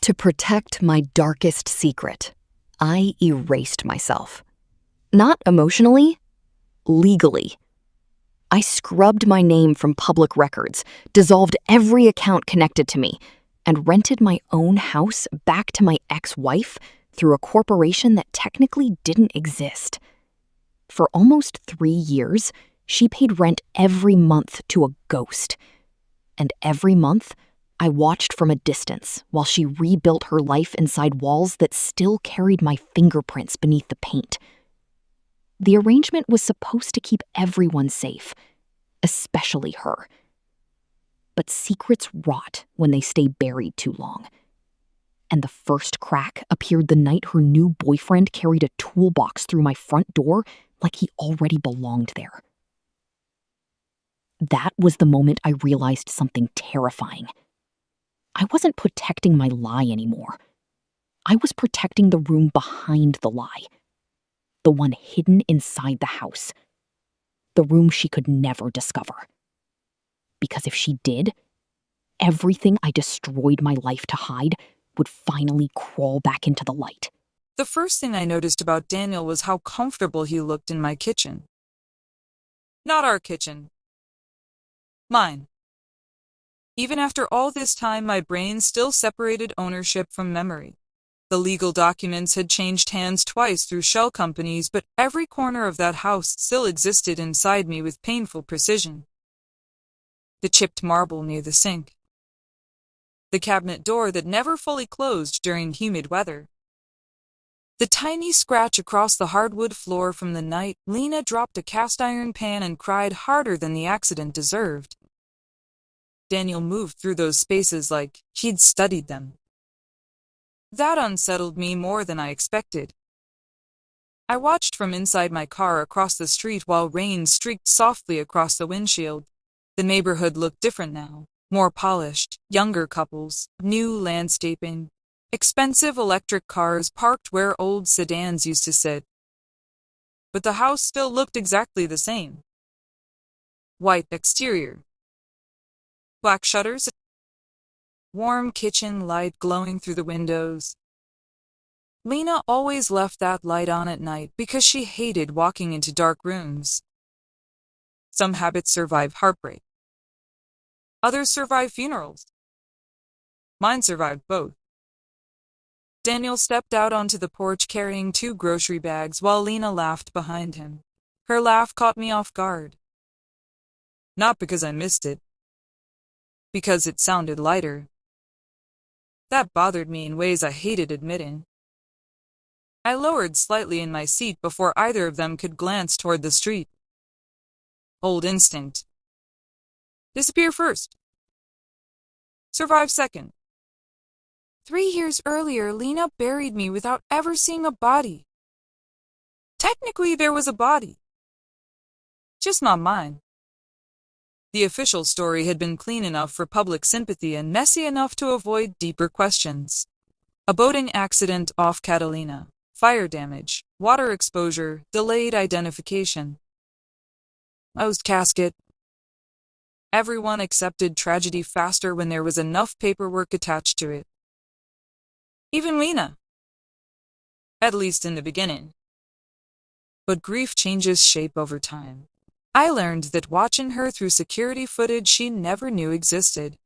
To protect my darkest secret, I erased myself. Not emotionally, legally. I scrubbed my name from public records, dissolved every account connected to me, and rented my own house back to my ex-wife through a corporation that technically didn't exist. For almost 3 years, she paid rent every month to a ghost. And every month, I watched from a distance while she rebuilt her life inside walls that still carried my fingerprints beneath the paint. The arrangement was supposed to keep everyone safe, especially her. But secrets rot when they stay buried too long. And the first crack appeared the night her new boyfriend carried a toolbox through my front door like he already belonged there. That was the moment I realized something terrifying. I wasn't protecting my lie anymore. I was protecting the room behind the lie. The one hidden inside the house. The room she could never discover. Because if she did, everything I destroyed my life to hide would finally crawl back into the light. The first thing I noticed about Daniel was how comfortable he looked in my kitchen. Not our kitchen. Mine. Even after all this time, my brain still separated ownership from memory. The legal documents had changed hands twice through shell companies, but every corner of that house still existed inside me with painful precision. The chipped marble near the sink. The cabinet door that never fully closed during humid weather. The tiny scratch across the hardwood floor from the night Lena dropped a cast iron pan and cried harder than the accident deserved. Daniel moved through those spaces like he'd studied them. That unsettled me more than I expected. I watched from inside my car across the street while rain streaked softly across the windshield. The neighborhood looked different now, more polished, younger couples, new landscaping, expensive electric cars parked where old sedans used to sit. But the house still looked exactly the same. White exterior. Black shutters. Warm kitchen light glowing through the windows. Lena always left that light on at night because she hated walking into dark rooms. Some habits survive heartbreak. Others survive funerals. Mine survived both. Daniel stepped out onto the porch carrying 2 grocery bags while Lena laughed behind him. Her laugh caught me off guard. Not because I missed it. Because it sounded lighter. That bothered me in ways I hated admitting. I lowered slightly in my seat before either of them could glance toward the street. Old instinct. Disappear first. Survive second. 3 years earlier, Lena buried me without ever seeing a body. Technically, there was a body. Just not mine. The official story had been clean enough for public sympathy and messy enough to avoid deeper questions. A boating accident off Catalina, fire damage, water exposure, delayed identification. Closed casket. Everyone accepted tragedy faster when there was enough paperwork attached to it. Even Lena. At least in the beginning. But grief changes shape over time. I learned that watching her through security footage she never knew existed.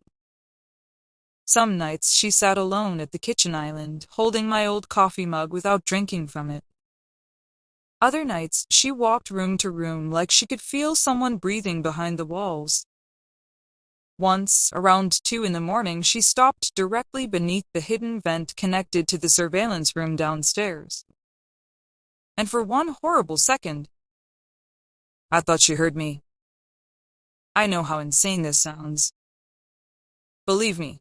Some nights she sat alone at the kitchen island, holding my old coffee mug without drinking from it. Other nights she walked room to room like she could feel someone breathing behind the walls. Once, around 2 in the morning, she stopped directly beneath the hidden vent connected to the surveillance room downstairs. And for one horrible second, I thought she heard me. I know how insane this sounds. Believe me,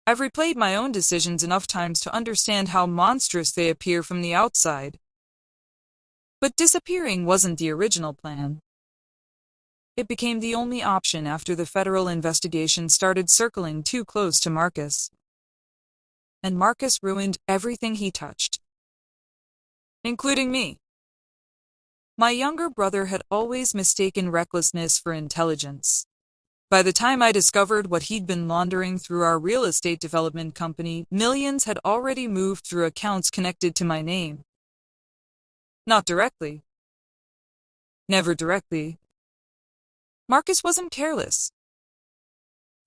I've replayed my own decisions enough times to understand how monstrous they appear from the outside. But disappearing wasn't the original plan. It became the only option after the federal investigation started circling too close to Marcus. And Marcus ruined everything he touched. Including me. My younger brother had always mistaken recklessness for intelligence. By the time I discovered what he'd been laundering through our real estate development company, millions had already moved through accounts connected to my name. Not directly. Never directly. Marcus wasn't careless.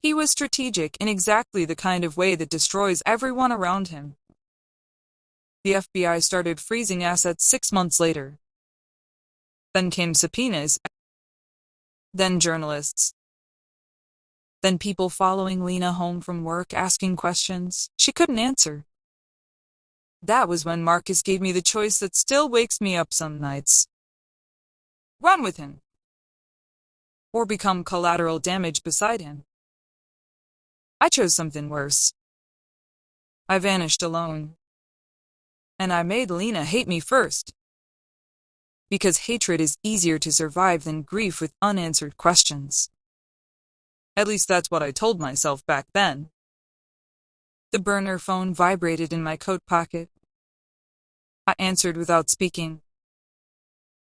He was strategic in exactly the kind of way that destroys everyone around him. The FBI started freezing assets 6 months later. Then came subpoenas. Then journalists. Then people following Lena home from work asking questions she couldn't answer. That was when Marcus gave me the choice that still wakes me up some nights. Run with him. Or become collateral damage beside him. I chose something worse. I vanished alone. And I made Lena hate me first. Because hatred is easier to survive than grief with unanswered questions. At least that's what I told myself back then. The burner phone vibrated in my coat pocket. I answered without speaking.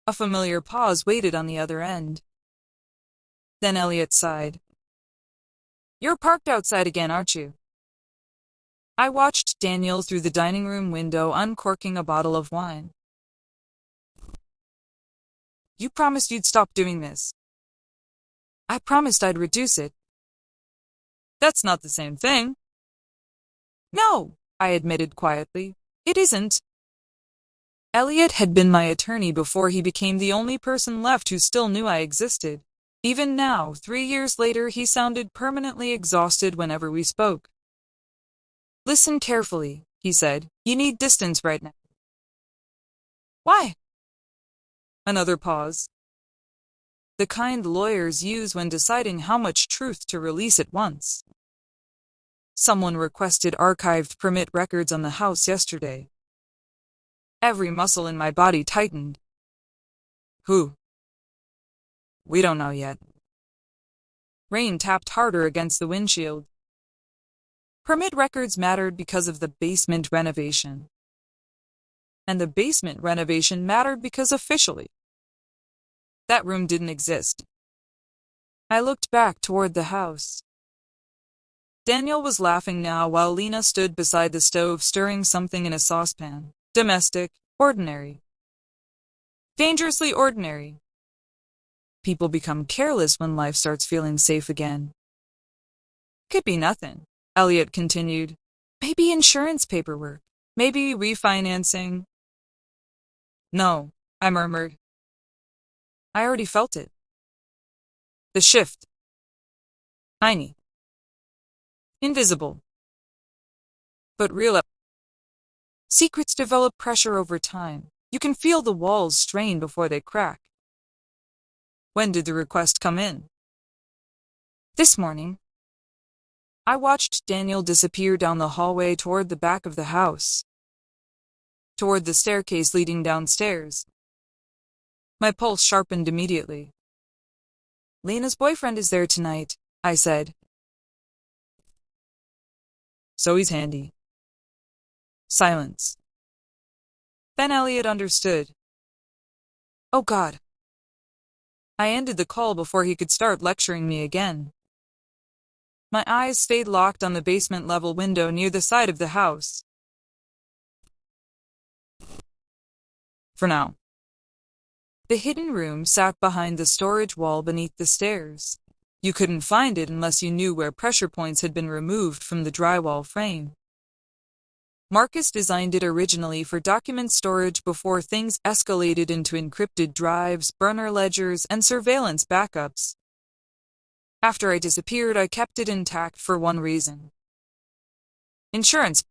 A familiar pause waited on the other end. Then Elliot sighed. "You're parked outside again, aren't you?" I watched Daniel through the dining room window uncorking a bottle of wine. "You promised you'd stop doing this." "I promised I'd reduce it." "That's not the same thing." "No," I admitted quietly. "It isn't." Elliot had been my attorney before he became the only person left who still knew I existed. Even now, 3 years later, he sounded permanently exhausted whenever we spoke. "Listen carefully," he said. "You need distance right now." "Why?" Another pause. The kind lawyers use when deciding how much truth to release at once. Someone requested archived permit records on the house yesterday. Every muscle in my body tightened. Who? We don't know yet. Rain tapped harder against the windshield. Permit records mattered because of the basement renovation. And the basement renovation mattered because officially, that room didn't exist. I looked back toward the house. Daniel was laughing now while Lena stood beside the stove stirring something in a saucepan. Domestic, ordinary. Dangerously ordinary. People become careless when life starts feeling safe again. Could be nothing, Elliot continued. Maybe insurance paperwork. Maybe refinancing. No, I murmured. I already felt it. The shift. Tiny. Invisible. But real. Secrets develop pressure over time. You can feel the walls strain before they crack. When did the request come in? This morning. I watched Daniel disappear down the hallway toward the back of the house. Toward the staircase leading downstairs. My pulse sharpened immediately. Lena's boyfriend is there tonight, I said. So he's handy. Silence. Then Elliot understood. Oh God. I ended the call before he could start lecturing me again. My eyes stayed locked on the basement-level window near the side of the house. For now. The hidden room sat behind the storage wall beneath the stairs. You couldn't find it unless you knew where pressure points had been removed from the drywall frame. Marcus designed it originally for document storage before things escalated into encrypted drives, burner ledgers, and surveillance backups. After I disappeared, I kept it intact for one reason. Insurance.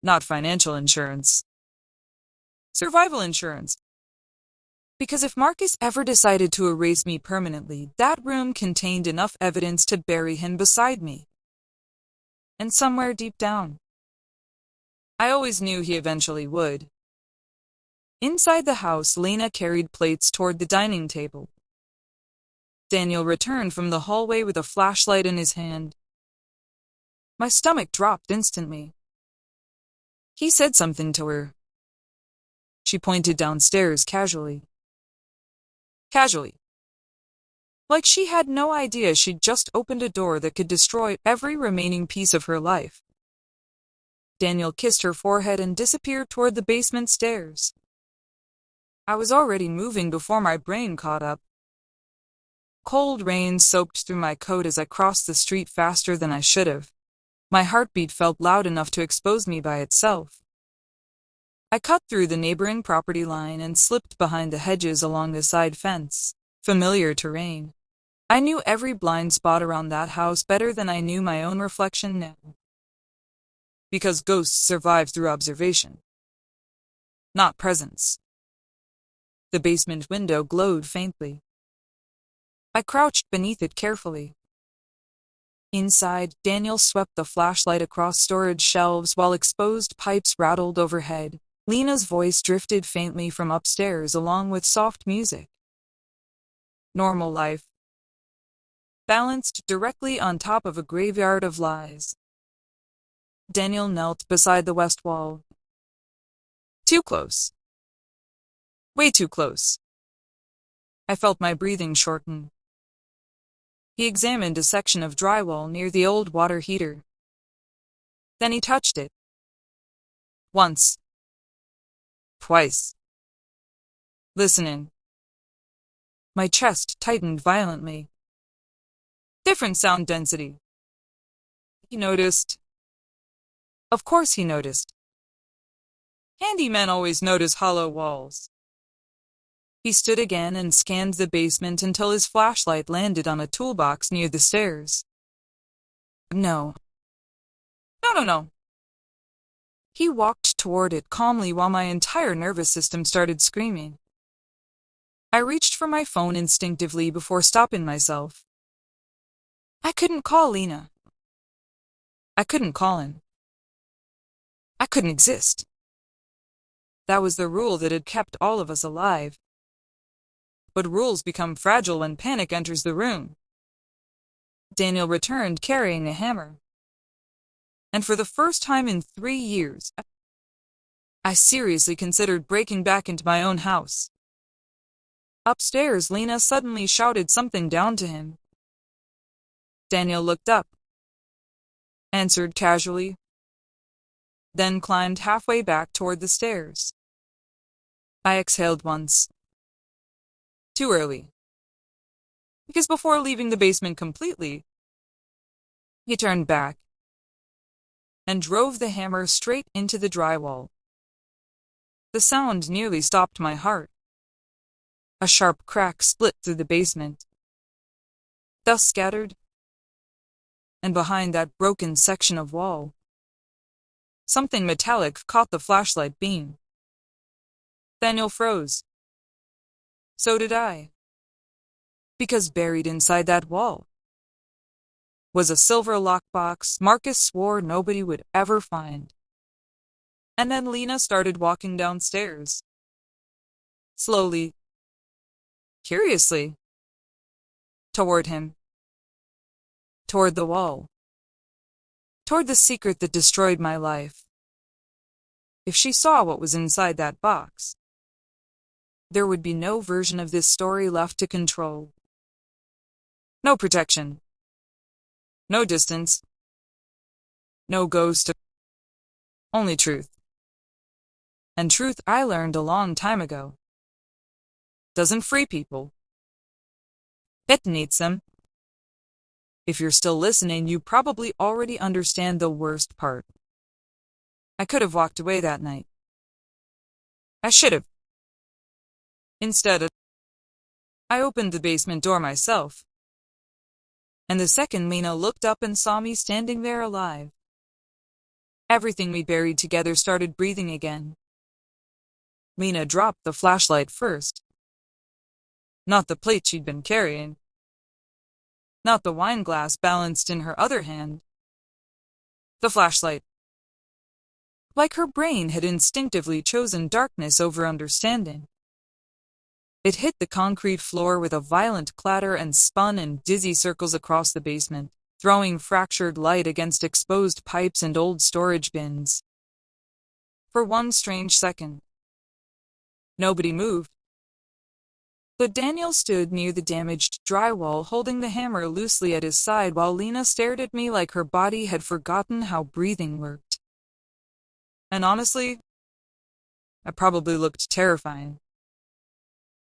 Not financial insurance. Survival insurance. Because if Marcus ever decided to erase me permanently, that room contained enough evidence to bury him beside me. And somewhere deep down, I always knew he eventually would. Inside the house, Lena carried plates toward the dining table. Daniel returned from the hallway with a flashlight in his hand. My stomach dropped instantly. He said something to her. She pointed downstairs casually. Casually. Like she had no idea she'd just opened a door that could destroy every remaining piece of her life. Daniel kissed her forehead and disappeared toward the basement stairs. I was already moving before my brain caught up. Cold rain soaked through my coat as I crossed the street faster than I should have. My heartbeat felt loud enough to expose me by itself. I cut through the neighboring property line and slipped behind the hedges along the side fence. Familiar terrain. I knew every blind spot around that house better than I knew my own reflection now. Because ghosts survive through observation, not presence. The basement window glowed faintly. I crouched beneath it carefully. Inside, Daniel swept the flashlight across storage shelves while exposed pipes rattled overhead. Lena's voice drifted faintly from upstairs along with soft music. Normal life. Balanced directly on top of a graveyard of lies. Daniel knelt beside the west wall. Too close. Way too close. I felt my breathing shorten. He examined a section of drywall near the old water heater. Then he touched it. Once. Twice. Listening. My chest tightened violently. Different sound density. He noticed. Of course he noticed. Handymen always notice hollow walls. He stood again and scanned the basement until his flashlight landed on a toolbox near the stairs. No. No. He walked toward it calmly while my entire nervous system started screaming. I reached for my phone instinctively before stopping myself. I couldn't call Lena. I couldn't call him. I couldn't exist. That was the rule that had kept all of us alive. But rules become fragile when panic enters the room. Daniel returned carrying a hammer. And for the first time in 3 years, I seriously considered breaking back into my own house. Upstairs, Lena suddenly shouted something down to him. Daniel looked up, answered casually, then climbed halfway back toward the stairs. I exhaled once. Too early. Because before leaving the basement completely, he turned back and drove the hammer straight into the drywall. The sound nearly stopped my heart. A sharp crack split through the basement. Dust scattered, and behind that broken section of wall, something metallic caught the flashlight beam. Daniel froze. So did I. Because buried inside that wall was a silver lockbox Marcus swore nobody would ever find. And then Lena started walking downstairs. Slowly, curiously, toward him. Toward the wall. Toward the secret that destroyed my life. If she saw what was inside that box, there would be no version of this story left to control. No protection. No distance. No ghost. Only truth. And truth I learned a long time ago. Doesn't free people. Detonates them. If you're still listening, you probably already understand the worst part. I could have walked away that night. I should have. Instead, I opened the basement door myself. And the second Lena looked up and saw me standing there alive, everything we buried together started breathing again. Lena dropped the flashlight first. Not the plate she'd been carrying. Not the wine glass balanced in her other hand. The flashlight. Like her brain had instinctively chosen darkness over understanding. It hit the concrete floor with a violent clatter and spun in dizzy circles across the basement, throwing fractured light against exposed pipes and old storage bins. For one strange second, nobody moved. But Daniel stood near the damaged drywall, holding the hammer loosely at his side, while Lena stared at me like her body had forgotten how breathing worked. And honestly, I probably looked terrifying.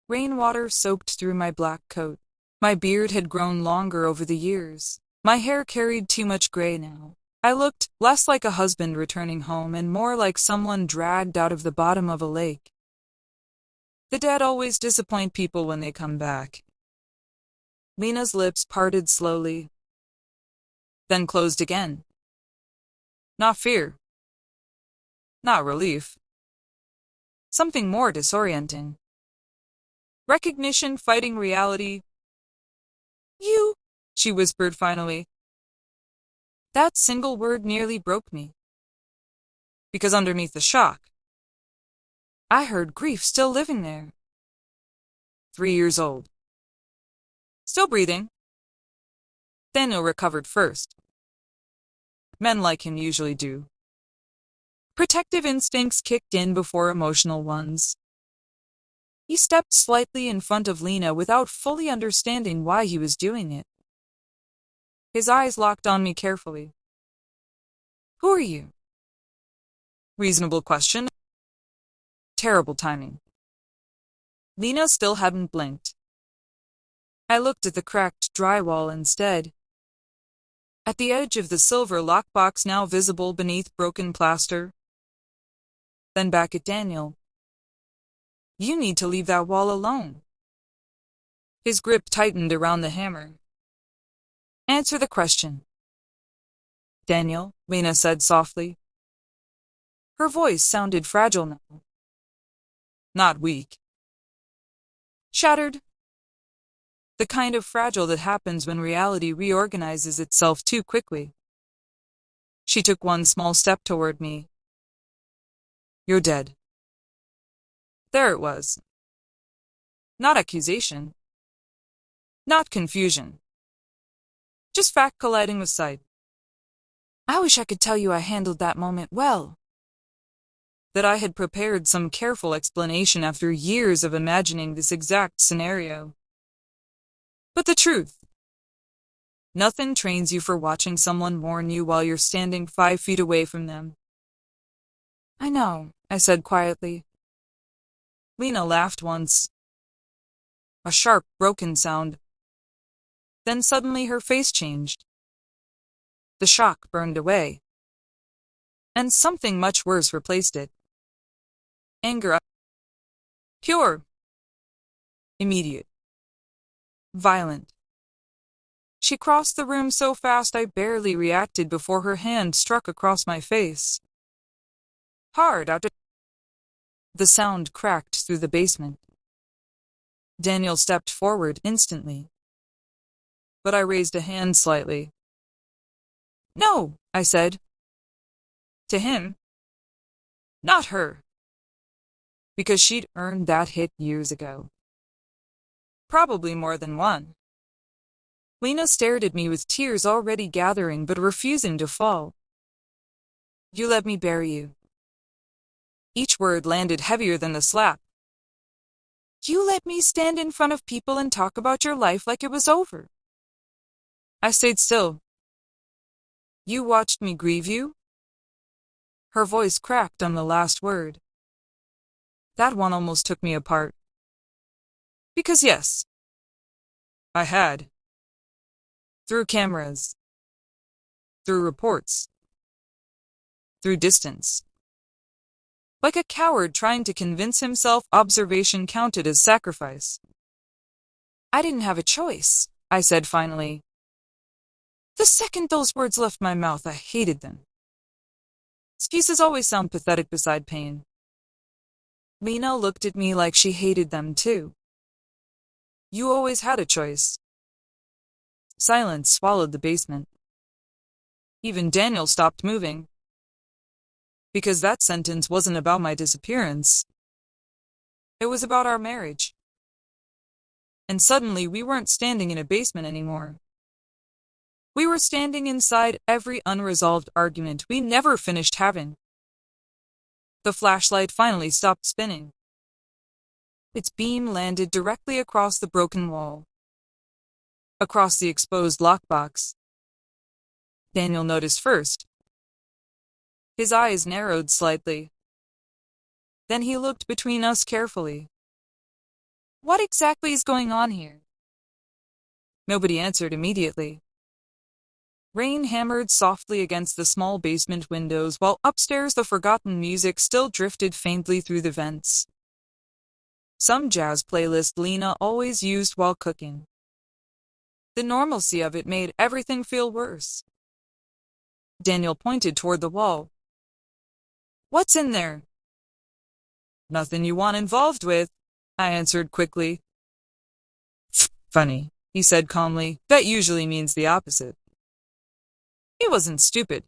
Rainwater soaked through my black coat. My beard had grown longer over the years. My hair carried too much gray now. I looked less like a husband returning home and more like someone dragged out of the bottom of a lake. The dead always disappoint people when they come back. Lena's lips parted slowly, then closed again. Not fear. Not relief. Something more disorienting. Recognition fighting reality. You, she whispered finally. That single word nearly broke me. Because underneath the shock, I heard grief still living there. 3 years old. Still breathing. Daniel recovered first. Men like him usually do. Protective instincts kicked in before emotional ones. He stepped slightly in front of Lena without fully understanding why he was doing it. His eyes locked on me carefully. Who are you? Reasonable question. Terrible timing. Lena still hadn't blinked. I looked at the cracked drywall instead. At the edge of the silver lockbox now visible beneath broken plaster. Then back at Daniel. You need to leave that wall alone. His grip tightened around the hammer. Answer the question. Daniel, Lena said softly. Her voice sounded fragile now. Not weak. Shattered. The kind of fragile that happens when reality reorganizes itself too quickly. She took one small step toward me. You're dead. There it was. Not accusation. Not confusion. Just fact colliding with sight. I wish I could tell you I handled that moment well. That I had prepared some careful explanation after years of imagining this exact scenario. But the truth. Nothing trains you for watching someone mourn you while you're standing 5 feet away from them. I know, I said quietly. Lena laughed once. A sharp, broken sound. Then suddenly her face changed. The shock burned away. And something much worse replaced it. Anger. Pure. Immediate. Violent. She crossed the room so fast I barely reacted before her hand struck across my face. Hard out. The sound cracked through the basement. Daniel stepped forward instantly. But I raised a hand slightly. No, I said. To him. Not her. Because she'd earned that hit years ago. Probably more than one. Lena stared at me with tears already gathering but refusing to fall. You let me bury you. Each word landed heavier than the slap. You let me stand in front of people and talk about your life like it was over. I stayed still. You watched me grieve you? Her voice cracked on the last word. That one almost took me apart. Because yes, I had. Through cameras. Through reports. Through distance. Like a coward trying to convince himself observation counted as sacrifice. I didn't have a choice, I said finally. The second those words left my mouth, I hated them. Excuses always sound pathetic beside pain. Lena looked at me like she hated them too. You always had a choice. Silence swallowed the basement. Even Daniel stopped moving. Because that sentence wasn't about my disappearance. It was about our marriage. And suddenly we weren't standing in a basement anymore. We were standing inside every unresolved argument we never finished having. The flashlight finally stopped spinning. Its beam landed directly across the broken wall, across the exposed lockbox. Daniel noticed first. His eyes narrowed slightly. Then he looked between us carefully. What exactly is going on here? Nobody answered immediately. Rain hammered softly against the small basement windows, while upstairs the forgotten music still drifted faintly through the vents. Some jazz playlist Lena always used while cooking. The normalcy of it made everything feel worse. Daniel pointed toward the wall. What's in there? Nothing you want involved with, I answered quickly. Funny, he said calmly. That usually means the opposite. He wasn't stupid.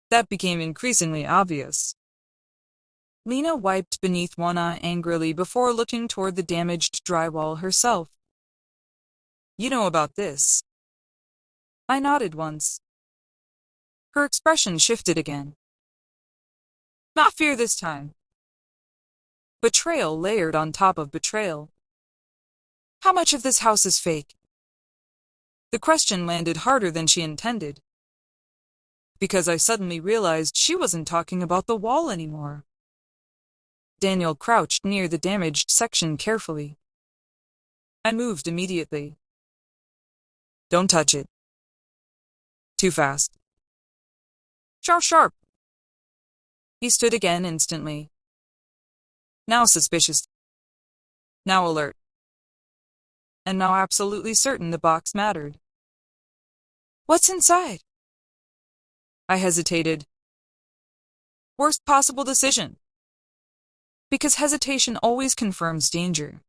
That became increasingly obvious. Lena wiped beneath one eye angrily before looking toward the damaged drywall herself. You know about this. I nodded once. Her expression shifted again. Not fear this time. Betrayal layered on top of betrayal. How much of this house is fake? The question landed harder than she intended, because I suddenly realized she wasn't talking about the wall anymore. Daniel crouched near the damaged section carefully. I moved immediately. Don't touch it. Too fast. Sharp, sharp. He stood again instantly. Now suspicious. Now alert. And now absolutely certain the box mattered. What's inside? I hesitated. Worst possible decision. Because hesitation always confirms danger.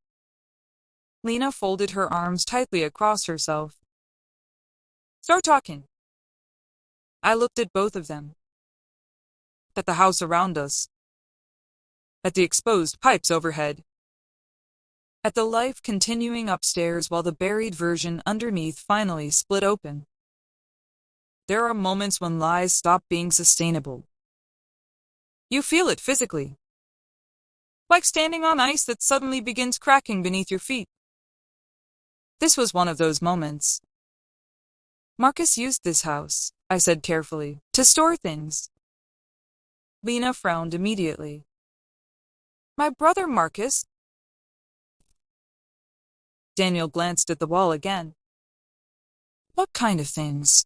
Lena folded her arms tightly across herself. Start talking. I looked at both of them. At the house around us. At the exposed pipes overhead. At the life continuing upstairs while the buried version underneath finally split open. There are moments when lies stop being sustainable. You feel it physically. Like standing on ice that suddenly begins cracking beneath your feet. This was one of those moments. Marcus used this house, I said carefully, to store things. Lena frowned immediately. My brother Marcus? Daniel glanced at the wall again. What kind of things?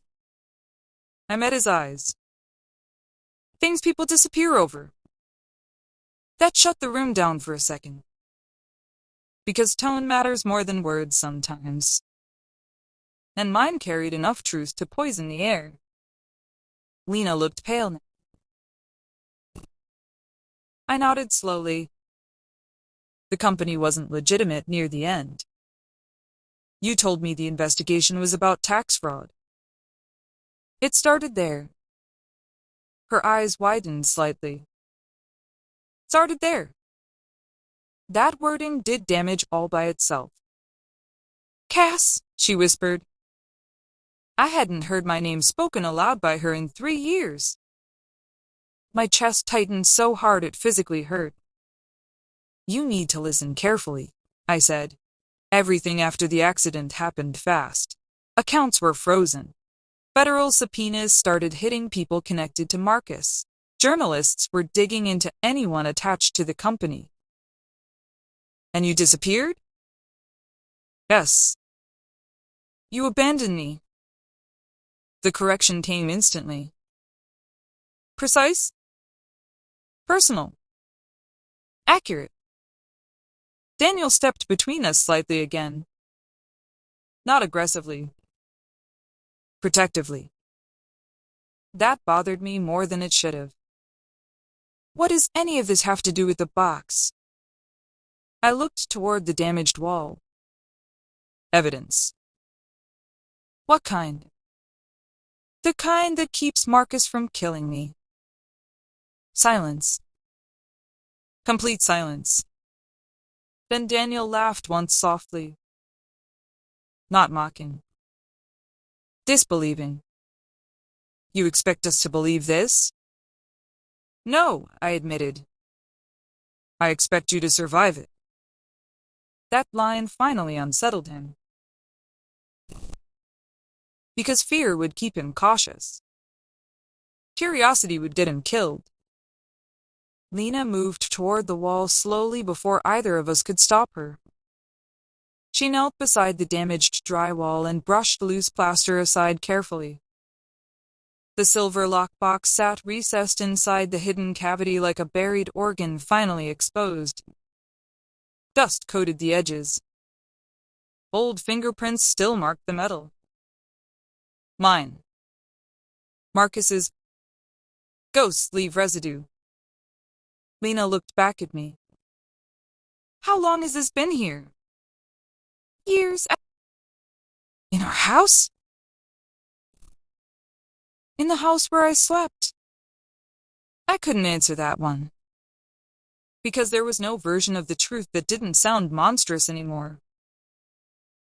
I met his eyes. Things people disappear over. That shut the room down for a second. Because tone matters more than words sometimes. And mine carried enough truth to poison the air. Lena looked pale now. I nodded slowly. The company wasn't legitimate near the end. You told me the investigation was about tax fraud. It started there. Her eyes widened slightly. Started there. That wording did damage all by itself. Cass, she whispered. I hadn't heard my name spoken aloud by her in 3 years. My chest tightened so hard it physically hurt. You need to listen carefully, I said. Everything after the accident happened fast. Accounts were frozen. Federal subpoenas started hitting people connected to Marcus. Journalists were digging into anyone attached to the company. And you disappeared? Yes. You abandoned me. The correction came instantly. Precise? Personal. Accurate. Daniel stepped between us slightly again. Not aggressively. Protectively. That bothered me more than it should have. What does any of this have to do with the box? I looked toward the damaged wall. Evidence. What kind? The kind that keeps Marcus from killing me. Silence. Complete silence. Then Daniel laughed once softly. Not mocking. Disbelieving. You expect us to believe this? No, I admitted. I expect you to survive it. That line finally unsettled him. Because fear would keep him cautious. Curiosity would get him killed. Lena moved toward the wall slowly before either of us could stop her. She knelt beside the damaged drywall and brushed loose plaster aside carefully. The silver lockbox sat recessed inside the hidden cavity like a buried organ finally exposed. Dust coated the edges. Old fingerprints still marked the metal. Mine. Marcus's. Ghosts leave residue. Lena looked back at me. How long has this been here? Years. In our house? In the house where I slept. I couldn't answer that one. Because there was no version of the truth that didn't sound monstrous anymore.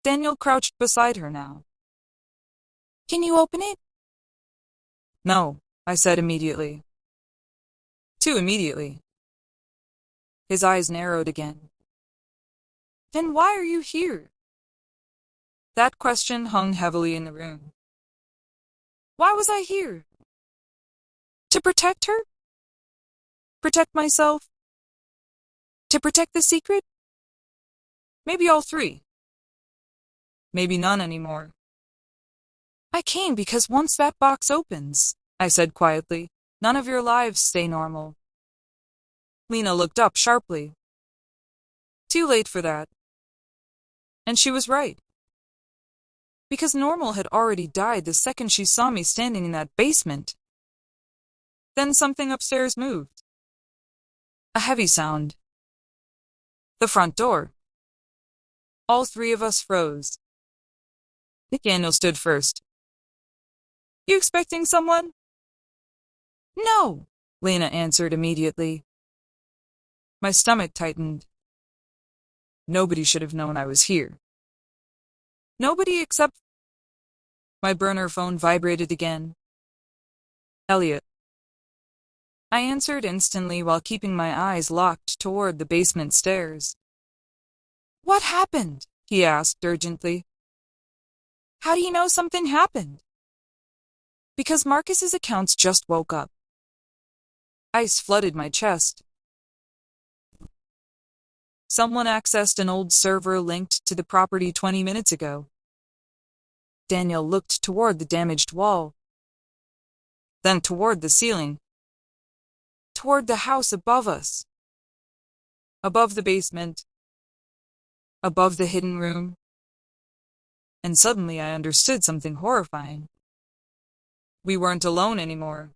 Daniel crouched beside her now. Can you open it? No, I said immediately. Too immediately. His eyes narrowed again. Then why are you here? That question hung heavily in the room. Why was I here? To protect her? Protect myself? To protect the secret? Maybe all three. Maybe none anymore. I came because once that box opens, I said quietly, none of your lives stay normal. Lena looked up sharply. Too late for that. And she was right. Because normal had already died the second she saw me standing in that basement. Then something upstairs moved. A heavy sound. The front door. All three of us froze. Daniel stood first. You expecting someone? No, Lena answered immediately. My stomach tightened. Nobody should have known I was here. Nobody except... My burner phone vibrated again. Elliot. I answered instantly while keeping my eyes locked toward the basement stairs. What happened? He asked urgently. How do you know something happened? Because Marcus's accounts just woke up. Ice flooded my chest. Someone accessed an old server linked to the property 20 minutes ago. Daniel looked toward the damaged wall. Then toward the ceiling. Toward the house above us. Above the basement. Above the hidden room. And suddenly I understood something horrifying. We weren't alone anymore.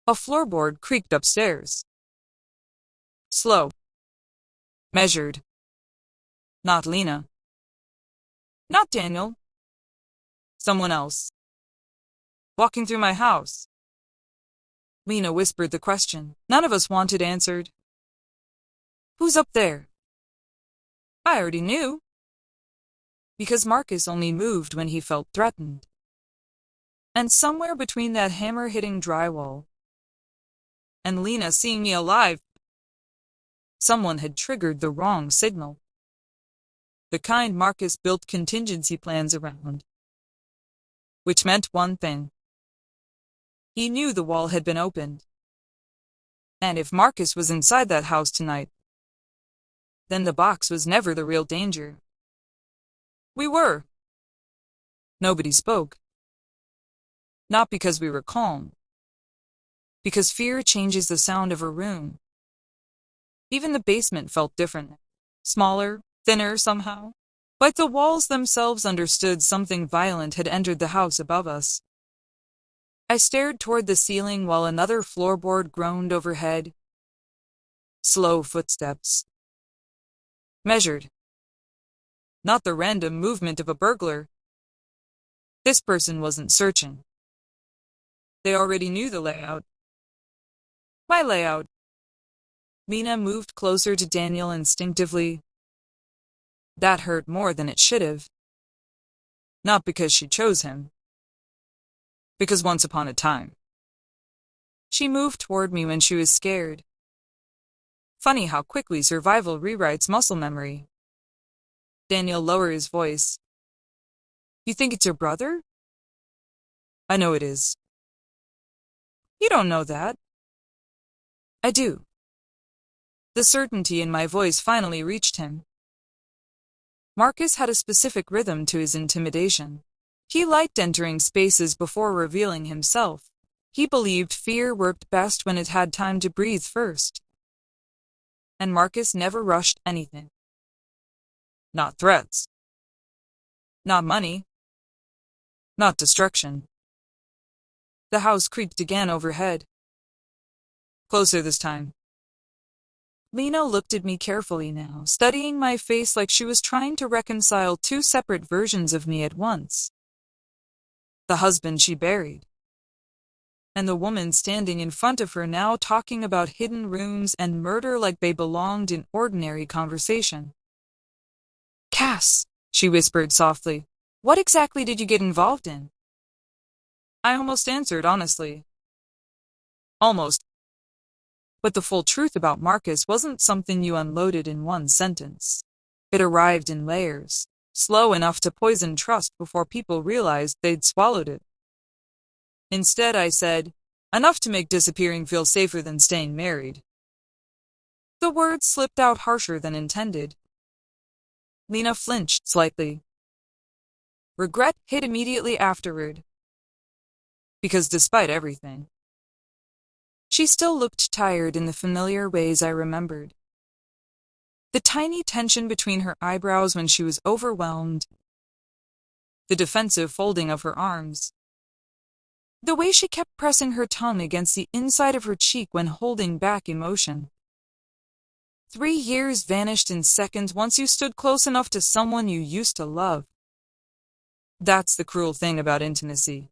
A floorboard creaked upstairs. Slow. Measured. Not Lena. Not Daniel. Someone else. Walking through my house. Lena whispered the question none of us wanted answered. Who's up there? I already knew. Because Marcus only moved when he felt threatened. And somewhere between that hammer hitting drywall and Lena seeing me alive, someone had triggered the wrong signal. The kind Marcus built contingency plans around. Which meant one thing. He knew the wall had been opened. And if Marcus was inside that house tonight, then the box was never the real danger. We were. Nobody spoke. Not because we were calm. Because fear changes the sound of a room. Even the basement felt different. Smaller, thinner somehow. Like the walls themselves understood something violent had entered the house above us. I stared toward the ceiling while another floorboard groaned overhead. Slow footsteps. Measured. Not the random movement of a burglar. This person wasn't searching. They already knew the layout. My layout. Lena moved closer to Daniel instinctively. That hurt more than it should have. Not because she chose him. Because once upon a time. She moved toward me when she was scared. Funny how quickly survival rewrites muscle memory. Daniel lowered his voice. You think it's your brother? I know it is. You don't know that. I do. The certainty in my voice finally reached him. Marcus had a specific rhythm to his intimidation. He liked entering spaces before revealing himself. He believed fear worked best when it had time to breathe first. And Marcus never rushed anything. Not threats. Not money. Not destruction. The house creaked again overhead. Closer this time. Lena looked at me carefully now, studying my face like she was trying to reconcile two separate versions of me at once. The husband she buried. And the woman standing in front of her now talking about hidden rooms and murder like they belonged in ordinary conversation. Cass, she whispered softly, what exactly did you get involved in? I almost answered honestly. Almost. But the full truth about Marcus wasn't something you unloaded in one sentence. It arrived in layers, slow enough to poison trust before people realized they'd swallowed it. Instead, I said, enough to make disappearing feel safer than staying married. The words slipped out harsher than intended. Lena flinched slightly. Regret hit immediately afterward. Because despite everything, she still looked tired in the familiar ways I remembered. The tiny tension between her eyebrows when she was overwhelmed, the defensive folding of her arms, the way she kept pressing her tongue against the inside of her cheek when holding back emotion. 3 years vanished in seconds once you stood close enough to someone you used to love. That's the cruel thing about intimacy.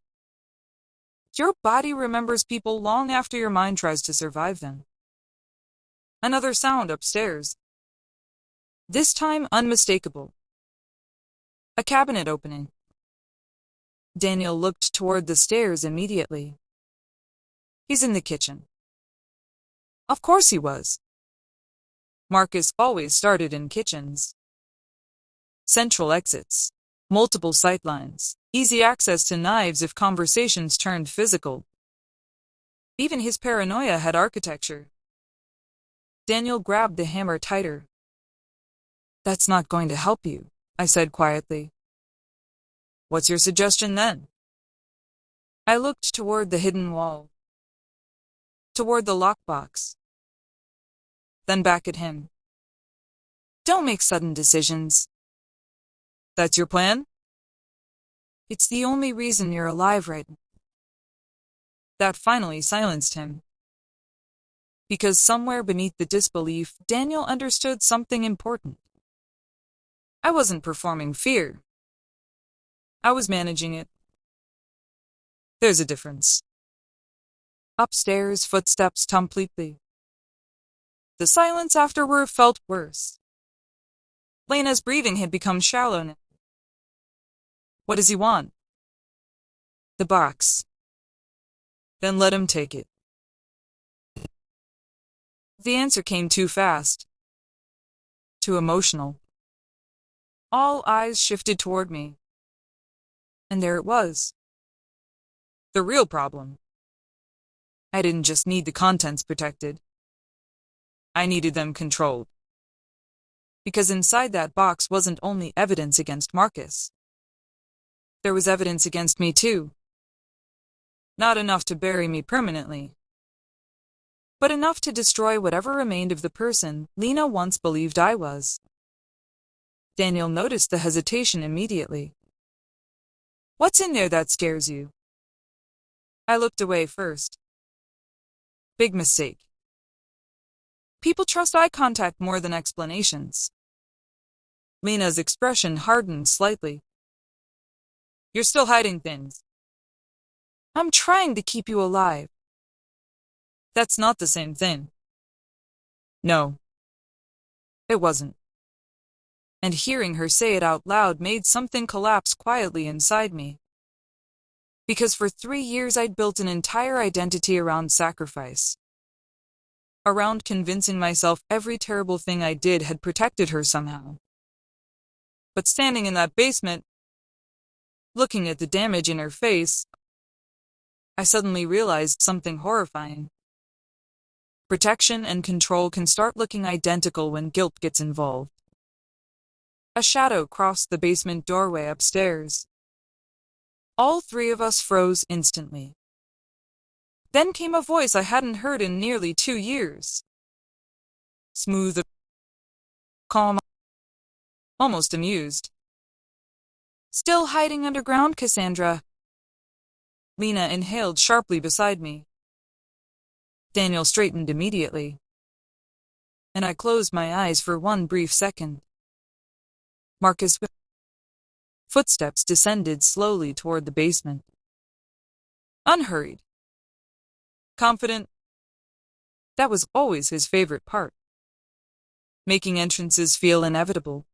Your body remembers people long after your mind tries to survive them. Another sound upstairs. This time unmistakable. A cabinet opening. Daniel looked toward the stairs immediately. He's in the kitchen. Of course he was. Marcus always started in kitchens. Central exits. Multiple sightlines, easy access to knives if conversations turned physical. Even his paranoia had architecture. Daniel grabbed the hammer tighter. That's not going to help you, I said quietly. What's your suggestion then? I looked toward the hidden wall. Toward the lockbox. Then back at him. Don't make sudden decisions. That's your plan? It's the only reason you're alive right now. That finally silenced him. Because somewhere beneath the disbelief, Daniel understood something important. I wasn't performing fear. I was managing it. There's a difference. Upstairs, footsteps completely. The silence afterward felt worse. Lena's breathing had become shallow now. What does he want? The box. Then let him take it. The answer came too fast. Too emotional. All eyes shifted toward me. And there it was. The real problem. I didn't just need the contents protected. I needed them controlled. Because inside that box wasn't only evidence against Marcus. There was evidence against me too. Not enough to bury me permanently, but enough to destroy whatever remained of the person Lena once believed I was. Daniel noticed the hesitation immediately. What's in there that scares you? I looked away first. Big mistake. People trust eye contact more than explanations. Lena's expression hardened slightly. You're still hiding things. I'm trying to keep you alive. That's not the same thing. No. It wasn't. And hearing her say it out loud made something collapse quietly inside me. Because for 3 years I'd built an entire identity around sacrifice. Around convincing myself every terrible thing I did had protected her somehow. But standing in that basement, looking at the damage in her face, I suddenly realized something horrifying. Protection and control can start looking identical when guilt gets involved. A shadow crossed the basement doorway upstairs. All three of us froze instantly. Then came a voice I hadn't heard in nearly 2 years. Smooth, calm, almost amused. "Still hiding underground, Cassandra?" Lena inhaled sharply beside me. Daniel straightened immediately, and I closed my eyes for one brief second. Marcus' footsteps descended slowly toward the basement. Unhurried. Confident. That was always his favorite part. Making entrances feel inevitable.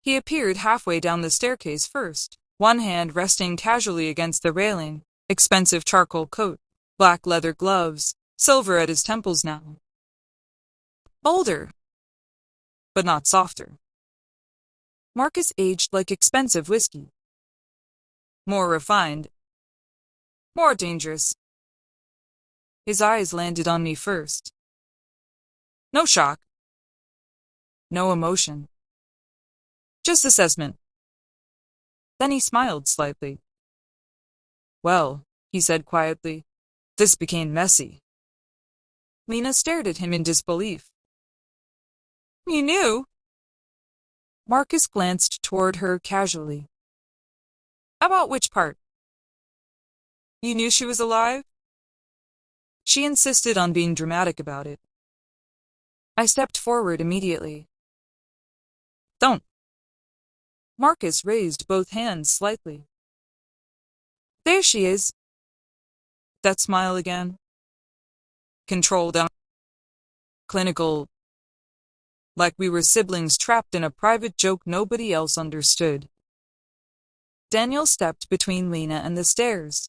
He appeared halfway down the staircase first, one hand resting casually against the railing, expensive charcoal coat, black leather gloves, silver at his temples now. Older, but not softer. Marcus aged like expensive whiskey. More refined. More dangerous. His eyes landed on me first. No shock. No emotion. Just assessment. Then he smiled slightly. "Well," he said quietly, "this became messy." Lena stared at him in disbelief. "You knew?" Marcus glanced toward her casually. "About which part?" "You knew she was alive?" She insisted on being dramatic about it. I stepped forward immediately. "Don't." Marcus raised both hands slightly. "There she is." That smile again. Controlled, clinical, like we were siblings trapped in a private joke nobody else understood. Daniel stepped between Lena and the stairs.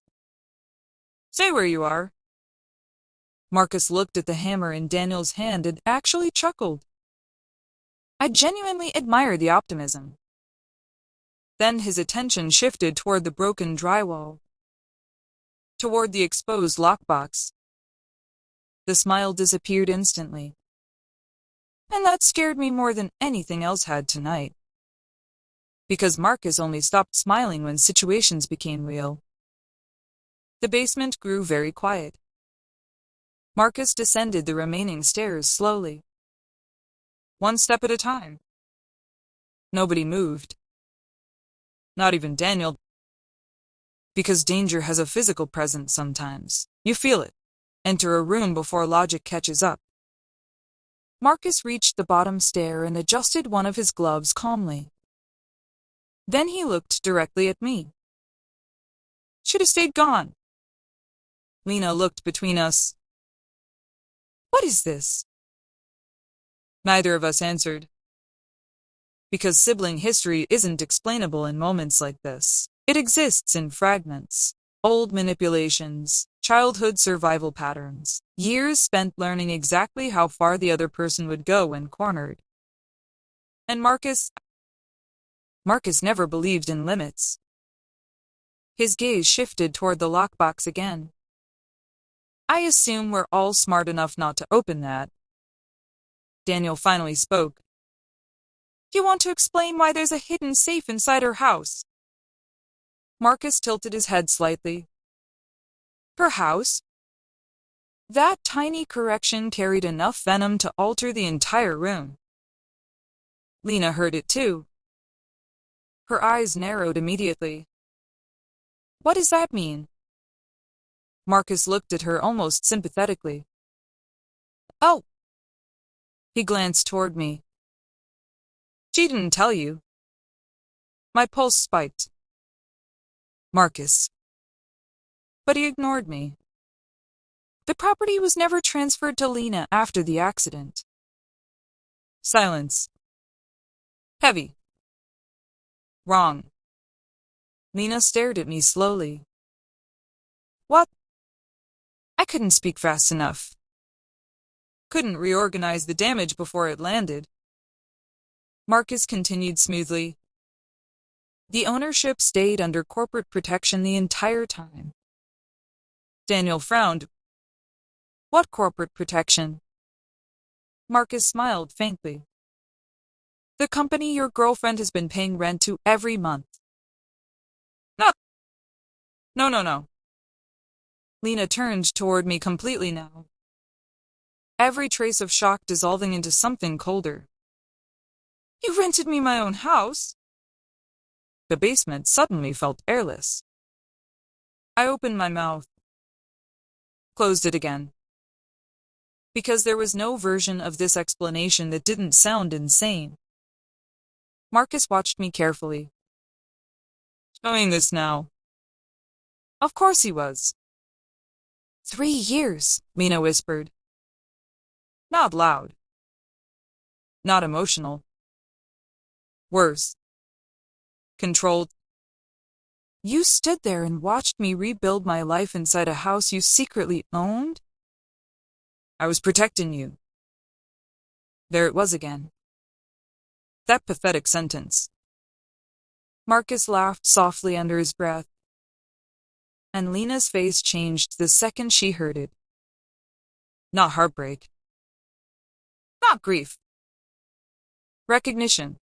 "Say where you are." Marcus looked at the hammer in Daniel's hand and actually chuckled. I genuinely admire the optimism. Then his attention shifted toward the broken drywall, toward the exposed lockbox. The smile disappeared instantly. And that scared me more than anything else had tonight. Because Marcus only stopped smiling when situations became real. The basement grew very quiet. Marcus descended the remaining stairs slowly. One step at a time. Nobody moved. Not even Daniel. Because danger has a physical presence sometimes. You feel it. Enter a room before logic catches up. Marcus reached the bottom stair and adjusted one of his gloves calmly. Then he looked directly at me. "Should have stayed gone." Lena looked between us. "What is this?" Neither of us answered. Because sibling history isn't explainable in moments like this. It exists in fragments, old manipulations, childhood survival patterns, years spent learning exactly how far the other person would go when cornered. And Marcus never believed in limits. His gaze shifted toward the lockbox again. "I assume we're all smart enough not to open that." Daniel finally spoke. "Do you want to explain why there's a hidden safe inside her house?" Marcus tilted his head slightly. "Her house?" That tiny correction carried enough venom to alter the entire room. Lena heard it too. Her eyes narrowed immediately. "What does that mean?" Marcus looked at her almost sympathetically. "Oh." He glanced toward me. "She didn't tell you." My pulse spiked. Marcus. But he ignored me. "The property was never transferred to Lena after the accident." Silence. Heavy. Wrong. Lena stared at me slowly. "What?" I couldn't speak fast enough. Couldn't reorganize the damage before it landed. Marcus continued smoothly. The ownership stayed under corporate protection the entire time. Daniel frowned. What corporate protection? Marcus smiled faintly. The company your girlfriend has been paying rent to every month. Not. No, no, no. Lena turned toward me completely now. Every trace of shock dissolving into something colder. You rented me my own house. The basement suddenly felt airless. I opened my mouth, closed it again. Because there was no version of this explanation that didn't sound insane. Marcus watched me carefully. Showing this now. Of course he was. 3 years, Lena whispered. Not loud. Not emotional. Worse. Controlled. You stood there and watched me rebuild my life inside a house you secretly owned? I was protecting you. There it was again. That pathetic sentence. Marcus laughed softly under his breath, and Lena's face changed the second she heard it. Not heartbreak. Not grief. Recognition.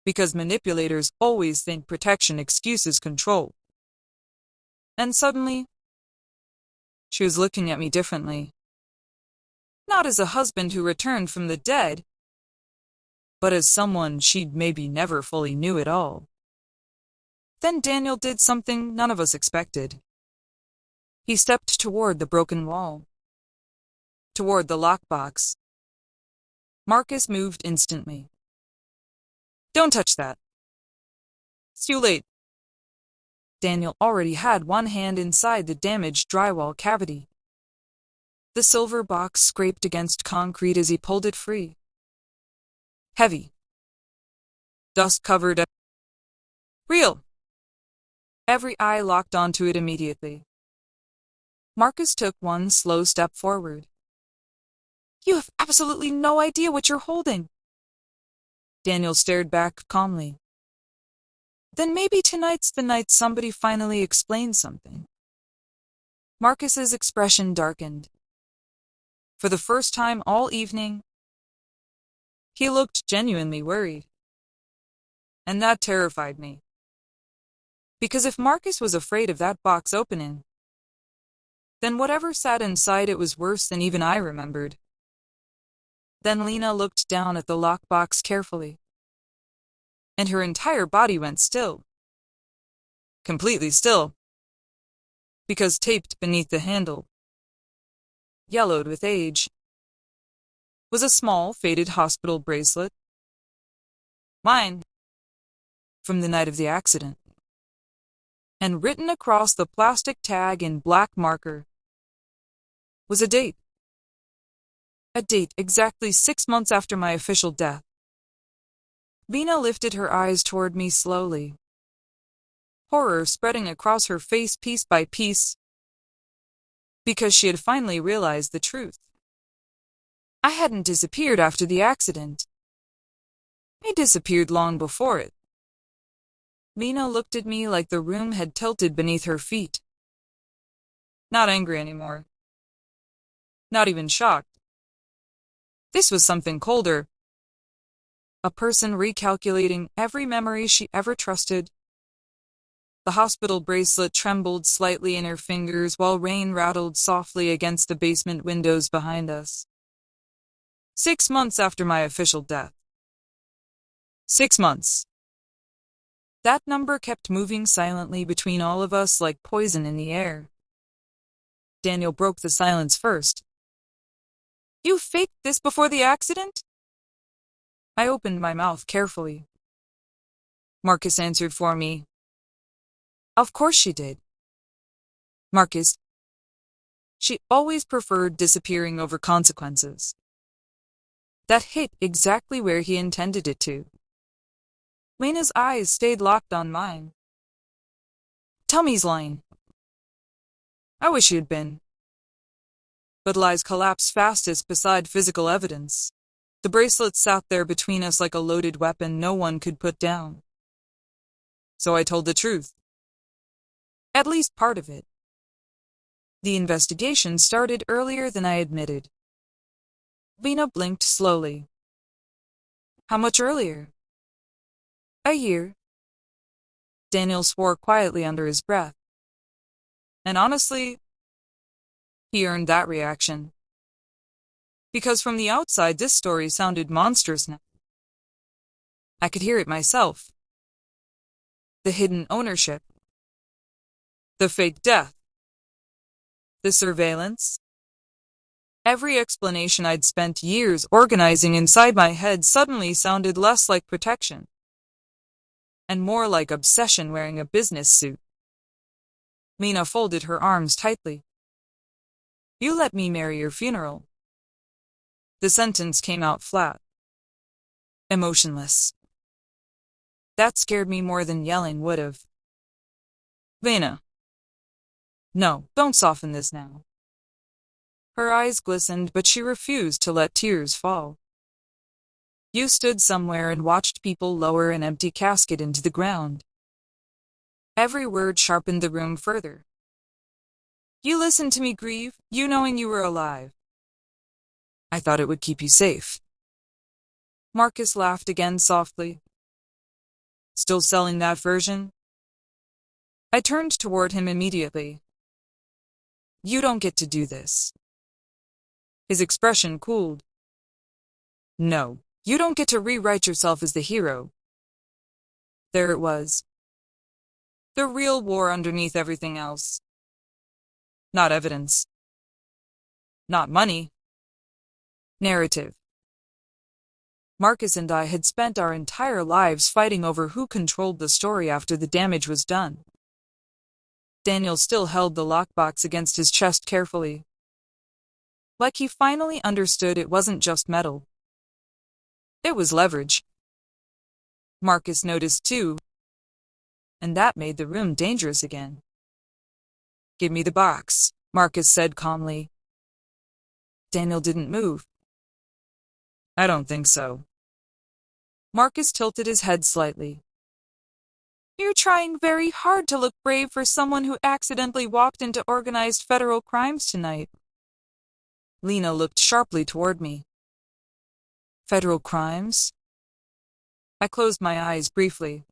Because manipulators always think protection excuses control. And suddenly, she was looking at me differently. Not as a husband who returned from the dead, but as someone she'd maybe never fully knew at all. Then Daniel did something none of us expected. He stepped toward the broken wall, toward the lockbox. Marcus moved instantly. Don't touch that. It's too late. Daniel already had one hand inside the damaged drywall cavity. The silver box scraped against concrete as he pulled it free. Heavy. Dust-covered. Real. Every eye locked onto it immediately. Marcus took one slow step forward. You have absolutely no idea what you're holding. Daniel stared back calmly. Then maybe tonight's the night somebody finally explains something. Marcus's expression darkened. For the first time all evening, he looked genuinely worried. And that terrified me. Because if Marcus was afraid of that box opening, then whatever sat inside it was worse than even I remembered. Then Lena looked down at the lockbox carefully. And her entire body went still. Completely still. Because taped beneath the handle, yellowed with age, was a small, faded hospital bracelet. Mine. From the night of the accident. And written across the plastic tag in black marker was a date. A date exactly 6 months after my official death. Lena lifted her eyes toward me slowly, horror spreading across her face piece by piece, because she had finally realized the truth. I hadn't disappeared after the accident. I disappeared long before it. Lena looked at me like the room had tilted beneath her feet. Not angry anymore. Not even shocked. This was something colder. A person recalculating every memory she ever trusted. The hospital bracelet trembled slightly in her fingers while rain rattled softly against the basement windows behind us. 6 months after my official death. 6 months. That number kept moving silently between all of us like poison in the air. Daniel broke the silence first. You faked this before the accident? I opened my mouth carefully. Marcus answered for me. Of course she did. Marcus. She always preferred disappearing over consequences. That hit exactly where he intended it to. Lena's eyes stayed locked on mine. Tell me he's lying. I wish he had been. But lies collapse fastest beside physical evidence. The bracelet sat there between us like a loaded weapon no one could put down. So I told the truth. At least part of it. The investigation started earlier than I admitted. Lena blinked slowly. How much earlier? A year. Daniel swore quietly under his breath. And honestly, he earned that reaction. Because from the outside, this story sounded monstrous now. I could hear it myself. The hidden ownership. The fake death. The surveillance. Every explanation I'd spent years organizing inside my head suddenly sounded less like protection and more like obsession wearing a business suit. Lena folded her arms tightly. You let me marry your funeral. The sentence came out flat. Emotionless. That scared me more than yelling would have. Lena. No, don't soften this now. Her eyes glistened, but she refused to let tears fall. You stood somewhere and watched people lower an empty casket into the ground. Every word sharpened the room further. You listened to me grieve, you knowing you were alive. I thought it would keep you safe. Marcus laughed again softly. Still selling that version? I turned toward him immediately. You don't get to do this. His expression cooled. No, you don't get to rewrite yourself as the hero. There it was. The real war underneath everything else. Not evidence. Not money. Narrative. Marcus and I had spent our entire lives fighting over who controlled the story after the damage was done. Daniel still held the lockbox against his chest carefully. Like he finally understood it wasn't just metal. It was leverage. Marcus noticed too, and that made the room dangerous again. Give me the box, Marcus said calmly. Daniel didn't move. I don't think so. Marcus tilted his head slightly. You're trying very hard to look brave for someone who accidentally walked into organized federal crimes tonight. Lena looked sharply toward me. Federal crimes? I closed my eyes briefly.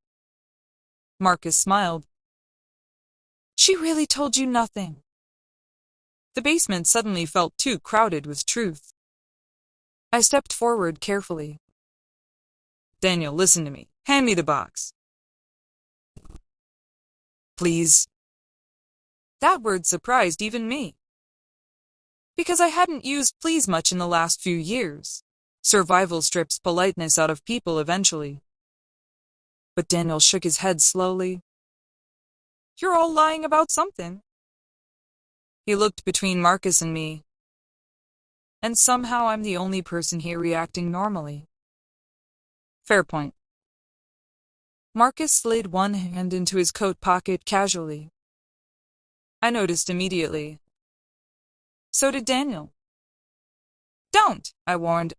Marcus smiled. She really told you nothing. The basement suddenly felt too crowded with truth. I stepped forward carefully. Daniel, listen to me. Hand me the box. Please. That word surprised even me. Because I hadn't used please much in the last few years. Survival strips politeness out of people eventually. But Daniel shook his head slowly. You're all lying about something. He looked between Marcus and me. And somehow I'm the only person here reacting normally. Fair point. Marcus slid one hand into his coat pocket casually. I noticed immediately. So did Daniel. Don't, I warned.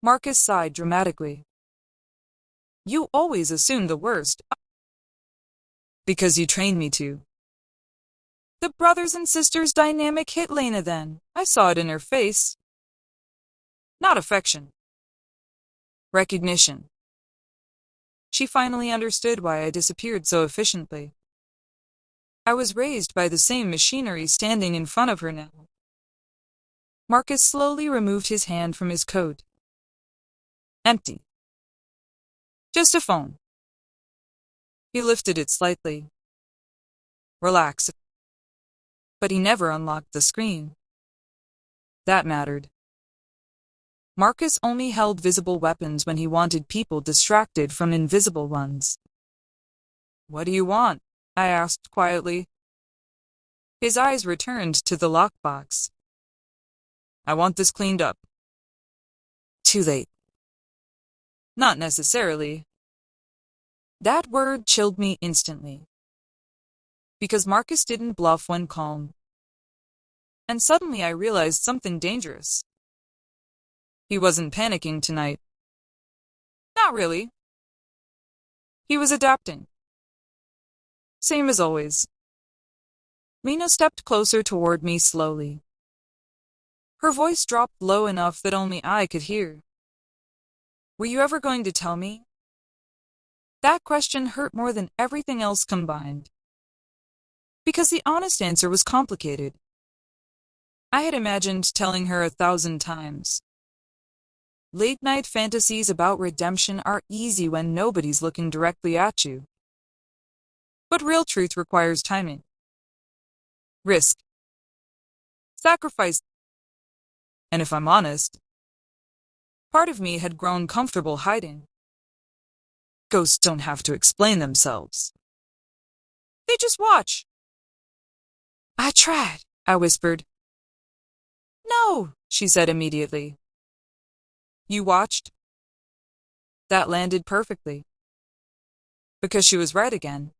Marcus sighed dramatically. You always assume the worst. Because you trained me to. The brothers and sisters dynamic hit Lena then. I saw it in her face. Not affection. Recognition. She finally understood why I disappeared so efficiently. I was raised by the same machinery standing in front of her now. Marcus slowly removed his hand from his coat. Empty. Just a phone. He lifted it slightly. Relax. But he never unlocked the screen. That mattered. Marcus only held visible weapons when he wanted people distracted from invisible ones. What do you want? I asked quietly. His eyes returned to the lockbox. I want this cleaned up. Too late. Not necessarily. That word chilled me instantly. Because Marcus didn't bluff when calm. And suddenly I realized something dangerous. He wasn't panicking tonight. Not really. He was adapting. Same as always. Lena stepped closer toward me slowly. Her voice dropped low enough that only I could hear. Were you ever going to tell me? That question hurt more than everything else combined. Because the honest answer was complicated. I had imagined telling her 1,000 times. Late-night fantasies about redemption are easy when nobody's looking directly at you. But real truth requires timing, risk, sacrifice, and if I'm honest, part of me had grown comfortable hiding. Ghosts don't have to explain themselves. They just watch. I tried, I whispered. No, she said immediately. You watched? That landed perfectly. Because she was right again.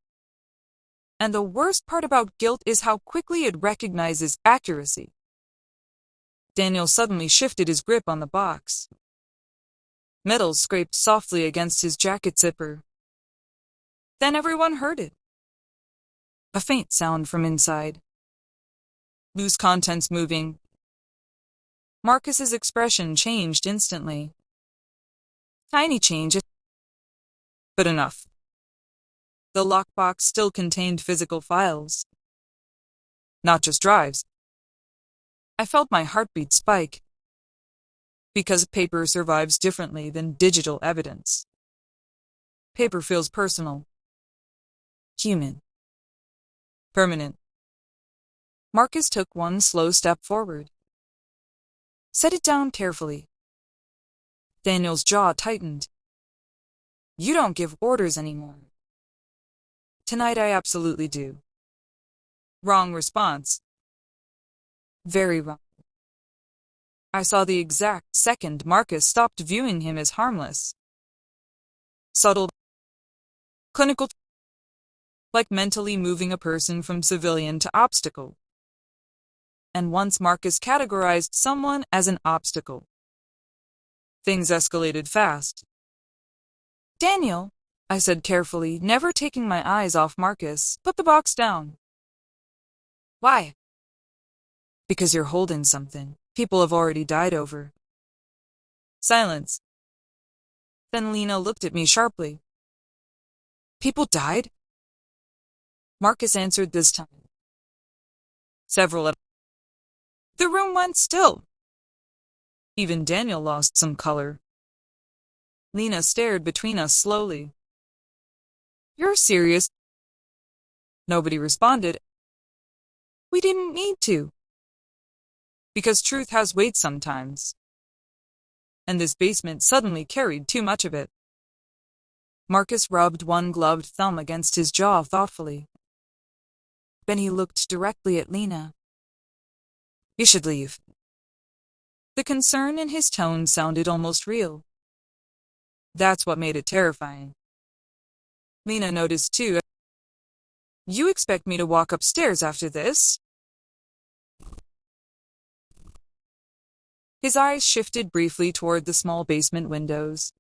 And the worst part about guilt is how quickly it recognizes accuracy. Daniel suddenly shifted his grip on the box. Metal scraped softly against his jacket zipper. Then everyone heard it. A faint sound from inside. Loose contents moving. Marcus's expression changed instantly. Tiny change, but enough. The lockbox still contained physical files. Not just drives. I felt my heartbeat spike. Because paper survives differently than digital evidence. Paper feels personal. Human. Permanent. Marcus took one slow step forward. Set it down carefully. Daniel's jaw tightened. You don't give orders anymore. Tonight I absolutely do. Wrong response. Very wrong. I saw the exact second Marcus stopped viewing him as harmless. Subtle, clinical, like mentally moving a person from civilian to obstacle. And once Marcus categorized someone as an obstacle, things escalated fast. Daniel, I said carefully, never taking my eyes off Marcus, put the box down. Why? Because you're holding something people have already died over. Silence. Then Lena looked at me sharply. People died? Marcus answered this time. Several of the room went still. Even Daniel lost some color. Lena stared between us slowly. You're serious? Nobody responded. We didn't need to. Because truth has weight sometimes. And this basement suddenly carried too much of it. Marcus rubbed one gloved thumb against his jaw thoughtfully. Then he looked directly at Lena. You should leave. The concern in his tone sounded almost real. That's what made it terrifying. Lena noticed too. You expect me to walk upstairs after this? His eyes shifted briefly toward the small basement windows,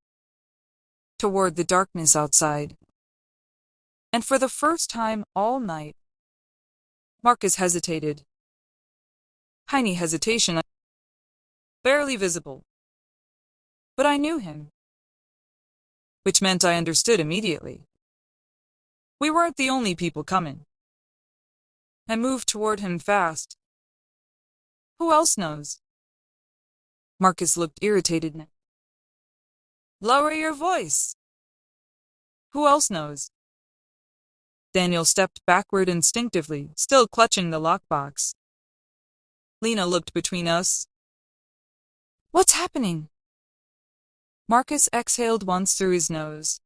toward the darkness outside. And for the first time all night, Marcus hesitated. Tiny hesitation, barely visible. But I knew him, which meant I understood immediately. We weren't the only people coming. I moved toward him fast. Who else knows? Marcus looked irritated now. Lower your voice. Who else knows? Daniel stepped backward instinctively, still clutching the lockbox. Lena looked between us. What's happening? Marcus exhaled once through his nose.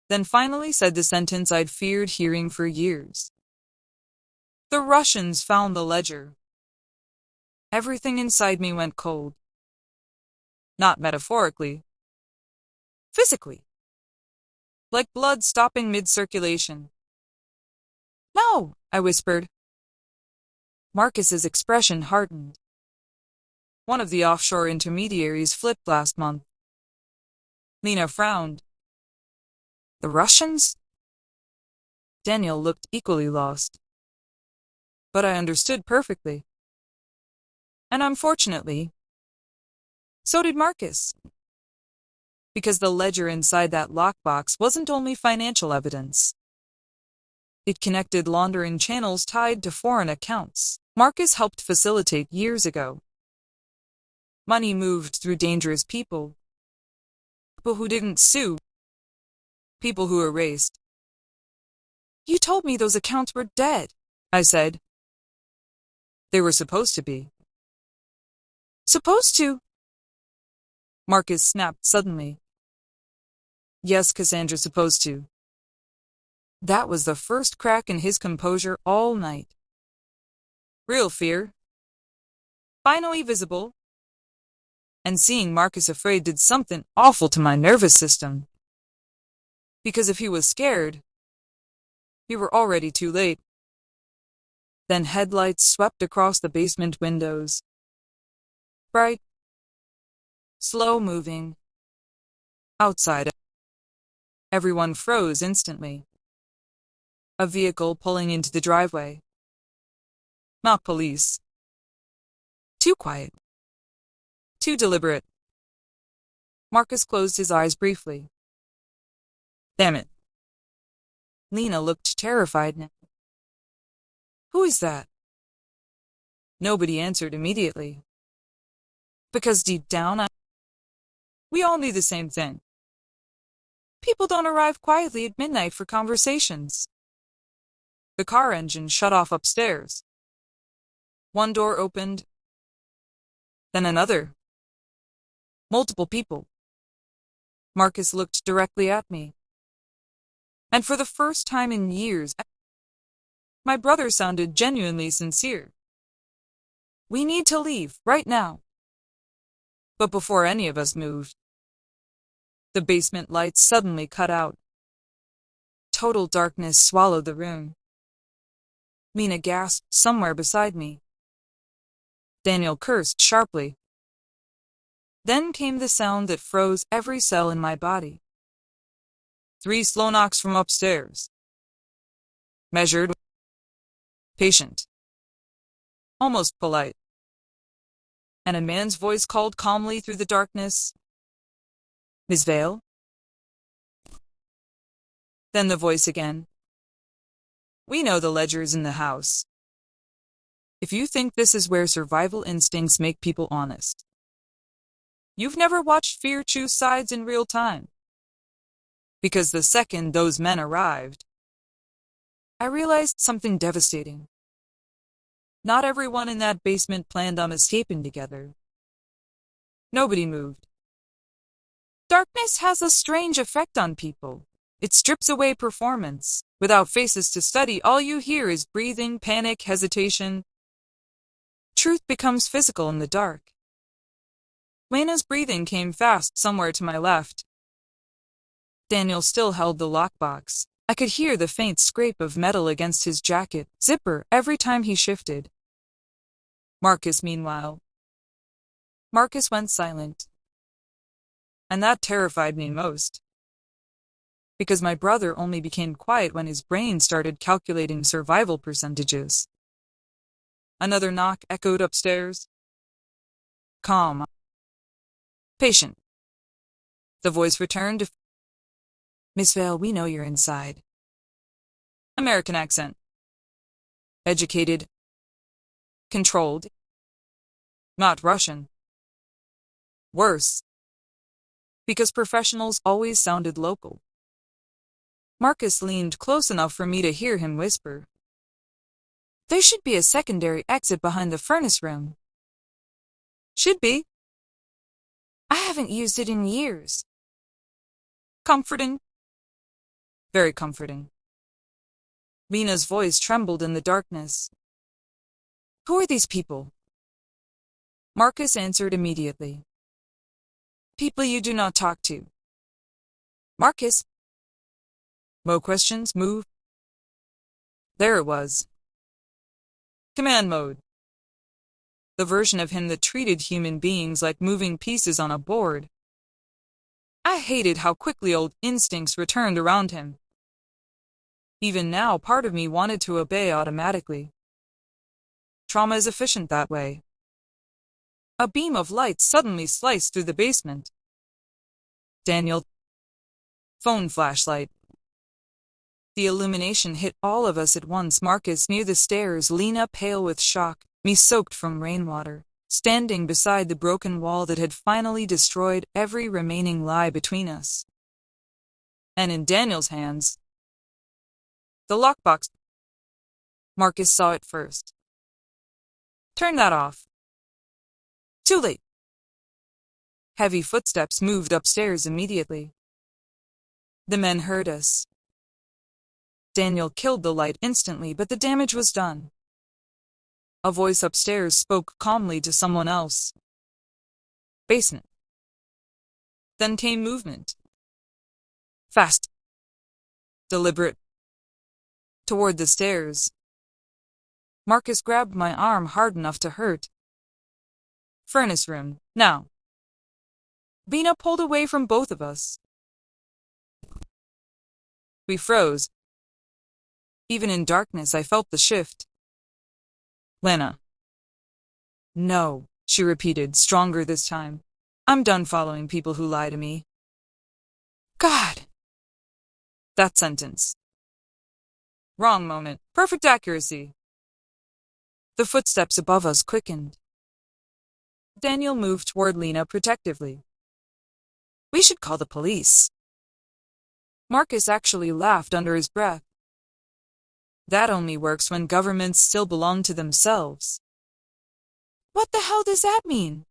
Then finally said the sentence I'd feared hearing for years. The Russians found the ledger. Everything inside me went cold. Not metaphorically. Physically. Like blood stopping mid-circulation. No, I whispered. Marcus's expression hardened. One of the offshore intermediaries flipped last month. Lena frowned. The Russians? Daniel looked equally lost. But I understood perfectly. And unfortunately, so did Marcus. Because the ledger inside that lockbox wasn't only financial evidence. It connected laundering channels tied to foreign accounts Marcus helped facilitate years ago. Money moved through dangerous people. People who didn't sue. People who erased. You told me those accounts were dead, I said. They were supposed to be. Supposed to? Marcus snapped suddenly. Yes, Cassandra, supposed to. That was the first crack in his composure all night. Real fear. Finally visible. And seeing Marcus afraid did something awful to my nervous system. Because if he was scared, we were already too late. Then headlights swept across the basement windows. Bright, slow-moving. Outside, everyone froze instantly. A vehicle pulling into the driveway. Not police. Too quiet. Too deliberate. Marcus closed his eyes briefly. Damn it. Lena looked terrified now. Who is that? Nobody answered immediately. Because deep down, we all knew the same thing. People don't arrive quietly at midnight for conversations. The car engine shut off upstairs. One door opened, then another. Multiple people. Marcus looked directly at me. And for the first time in years, my brother sounded genuinely sincere. We need to leave, right now. But before any of us moved, the basement lights suddenly cut out. Total darkness swallowed the room. Mina gasped somewhere beside me. Daniel cursed sharply. Then came the sound that froze every cell in my body. 3 slow knocks from upstairs. Measured. Patient. Almost polite. And a man's voice called calmly through the darkness. Miss Vale? Then the voice again. We know the ledger's in the house. If you think this is where survival instincts make people honest, you've never watched fear choose sides in real time. Because the second those men arrived, I realized something devastating. Not everyone in that basement planned on escaping together. Nobody moved. Darkness has a strange effect on people. It strips away performance. Without faces to study, all you hear is breathing, panic, hesitation. Truth becomes physical in the dark. Lena's breathing came fast somewhere to my left. Daniel still held the lockbox. I could hear the faint scrape of metal against his jacket zipper every time he shifted. Marcus, meanwhile. Marcus went silent. And that terrified me most. Because my brother only became quiet when his brain started calculating survival percentages. Another knock echoed upstairs. Calm. Patient. The voice returned. Miss Vale, we know you're inside. American accent. Educated. Controlled. Not Russian. Worse. Because professionals always sounded local. Marcus leaned close enough for me to hear him whisper. There should be a secondary exit behind the furnace room. Should be. I haven't used it in years. Comforting. Very comforting. Lena's voice trembled in the darkness. Who are these people? Marcus answered immediately. People you do not talk to. Marcus. More questions, move. There it was. Command mode. The version of him that treated human beings like moving pieces on a board. I hated how quickly old instincts returned around him. Even now, part of me wanted to obey automatically. Trauma is efficient that way. A beam of light suddenly sliced through the basement. Daniel. Phone flashlight. The illumination hit all of us at once. Marcus near the stairs, Lena pale with shock, me soaked from rainwater, standing beside the broken wall that had finally destroyed every remaining lie between us. And in Daniel's hands, the lockbox. Marcus saw it first. Turn that off. Too late. Heavy footsteps moved upstairs immediately. The men heard us. Daniel killed the light instantly, but the damage was done. A voice upstairs spoke calmly to someone else. Basement. Then came movement. Fast. Deliberate. Toward the stairs. Marcus grabbed my arm hard enough to hurt. Furnace room, now. Bina pulled away from both of us. We froze. Even in darkness, I felt the shift. Lena. No, she repeated, stronger this time. I'm done following people who lie to me. God! That sentence. Wrong moment. Perfect accuracy. The footsteps above us quickened. Daniel moved toward Lena protectively. We should call the police. Marcus actually laughed under his breath. That only works when governments still belong to themselves. What the hell does that mean?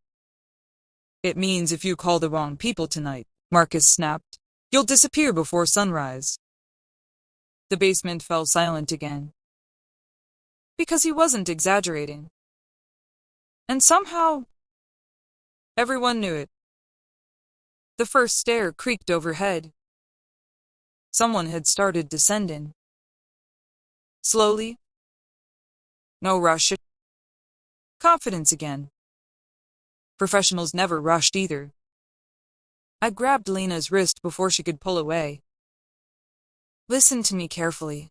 It means if you call the wrong people tonight, Marcus snapped, you'll disappear before sunrise. The basement fell silent again. Because he wasn't exaggerating. And somehow, everyone knew it. The first stair creaked overhead. Someone had started descending. Slowly. No rush. Confidence again. Professionals never rushed either. I grabbed Lena's wrist before she could pull away. Listen to me carefully.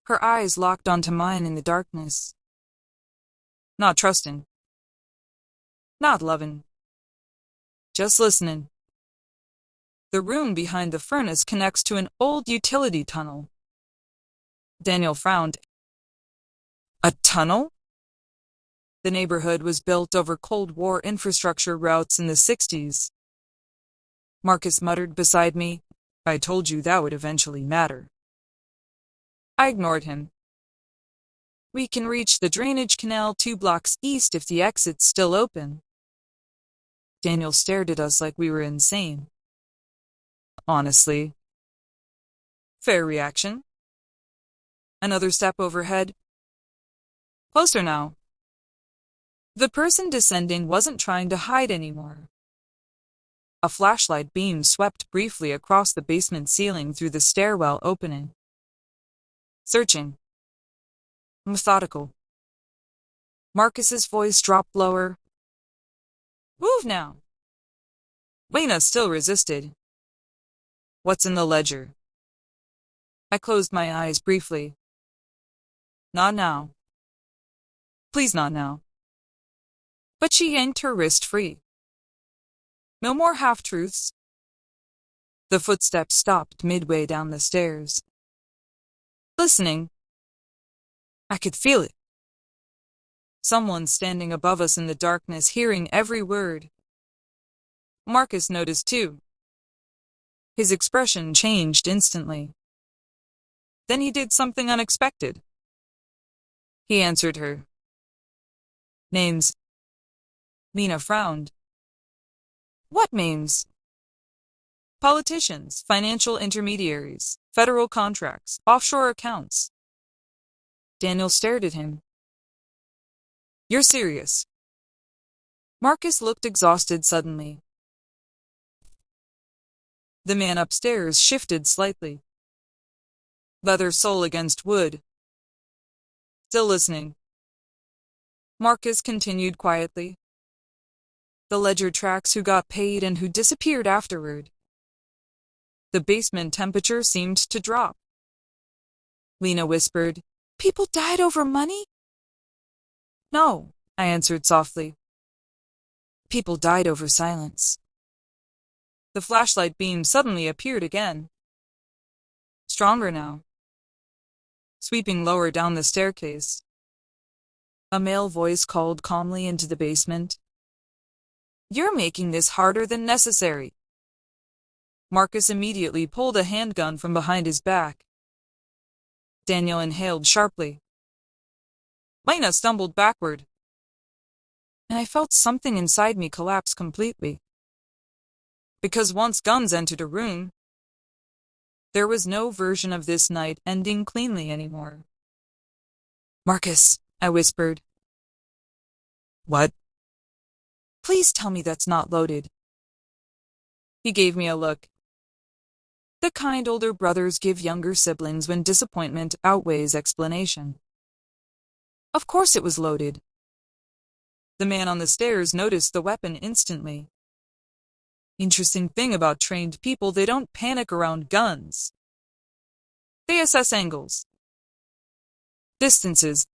Her eyes locked onto mine in the darkness. Not trusting. Not loving. Just listening. The room behind the furnace connects to an old utility tunnel. Daniel frowned. A tunnel? The neighborhood was built over Cold War infrastructure routes in the 60s. Marcus muttered beside me, I told you that would eventually matter. I ignored him. We can reach the drainage canal 2 blocks east if the exit's still open. Daniel stared at us like we were insane. Honestly. Fair reaction. Another step overhead. Closer now. The person descending wasn't trying to hide anymore. A flashlight beam swept briefly across the basement ceiling through the stairwell opening. Searching. Methodical. Marcus's voice dropped lower. Move now. Lena still resisted. What's in the ledger? I closed my eyes briefly. Not now. Please not now. But she yanked her wrist free. No more half-truths. The footsteps stopped midway down the stairs. Listening. I could feel it. Someone standing above us in the darkness, hearing every word. Marcus noticed too. His expression changed instantly. Then he did something unexpected. He answered her. Names. Lena frowned. What names? Politicians, financial intermediaries, federal contracts, offshore accounts. Daniel stared at him. You're serious? Marcus looked exhausted suddenly. The man upstairs shifted slightly. Leather sole against wood. Still listening. Marcus continued quietly. The ledger tracks who got paid and who disappeared afterward. The basement temperature seemed to drop. Lena whispered, "People died over money?" "No," I answered softly. "People died over silence." The flashlight beam suddenly appeared again. Stronger now. Sweeping lower down the staircase. A male voice called calmly into the basement. "You're making this harder than necessary." Marcus immediately pulled a handgun from behind his back. Daniel inhaled sharply. Lena stumbled backward, and I felt something inside me collapse completely. Because once guns entered a room, there was no version of this night ending cleanly anymore. "Marcus," I whispered. "What?" "Please tell me that's not loaded." He gave me a look. The kind older brothers give younger siblings when disappointment outweighs explanation. Of course it was loaded. The man on the stairs noticed the weapon instantly. Interesting thing about trained people, they don't panic around guns. They assess angles, distances.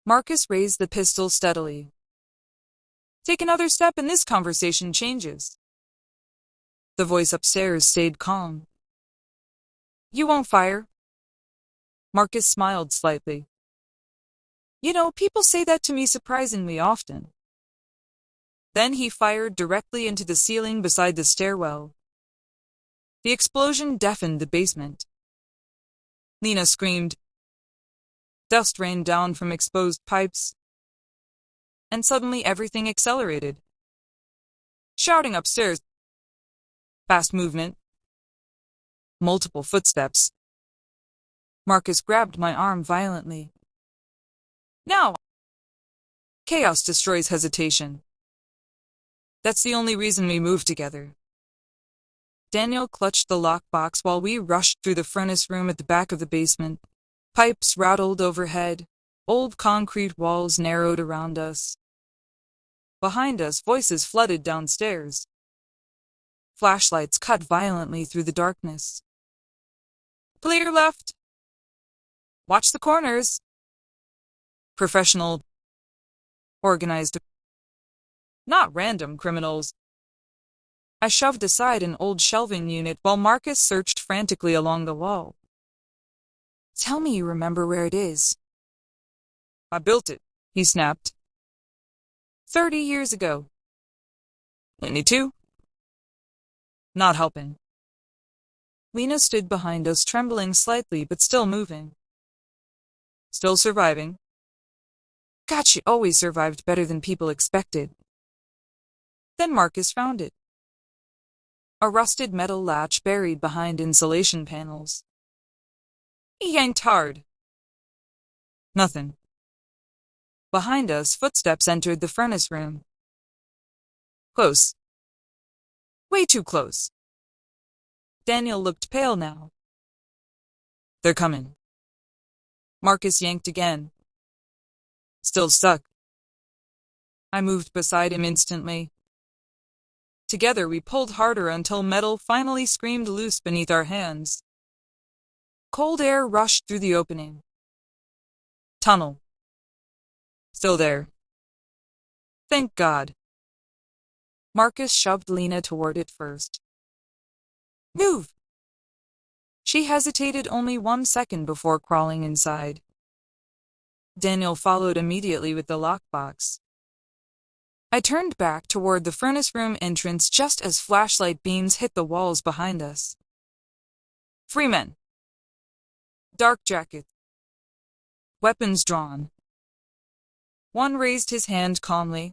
Marcus raised the pistol steadily. Take another step and this conversation changes. The voice upstairs stayed calm. You won't fire? Marcus smiled slightly. You know, people say that to me surprisingly often. Then he fired directly into the ceiling beside the stairwell. The explosion deafened the basement. Lena screamed. Dust rained down from exposed pipes. And suddenly everything accelerated. Shouting upstairs. Fast movement. Multiple footsteps. Marcus grabbed my arm violently. Now! Chaos destroys hesitation. That's the only reason we moved together. Daniel clutched the lockbox while we rushed through the furnace room at the back of the basement. Pipes rattled overhead. Old concrete walls narrowed around us. Behind us, voices flooded downstairs. Flashlights cut violently through the darkness. Clear left. Watch the corners. Professional. Organized. Not random criminals. I shoved aside an old shelving unit while Marcus searched frantically along the wall. Tell me you remember where it is. I built it, he snapped. 30 years ago. 22? Not helping. Lena stood behind us, trembling slightly but still moving. Still surviving. God, she always survived better than people expected. Then Marcus found it. A rusted metal latch buried behind insulation panels. He yanked hard. Nothing. Behind us, footsteps entered the furnace room. Close. Way too close. Daniel looked pale now. They're coming. Marcus yanked again. Still stuck. I moved beside him instantly. Together we pulled harder until metal finally screamed loose beneath our hands. Cold air rushed through the opening. Tunnel. Still there. Thank God. Marcus shoved Lena toward it first. Move! She hesitated only 1 second before crawling inside. Daniel followed immediately with the lockbox. I turned back toward the furnace room entrance just as flashlight beams hit the walls behind us. 3 men. Dark jackets. Weapons drawn. One raised his hand calmly.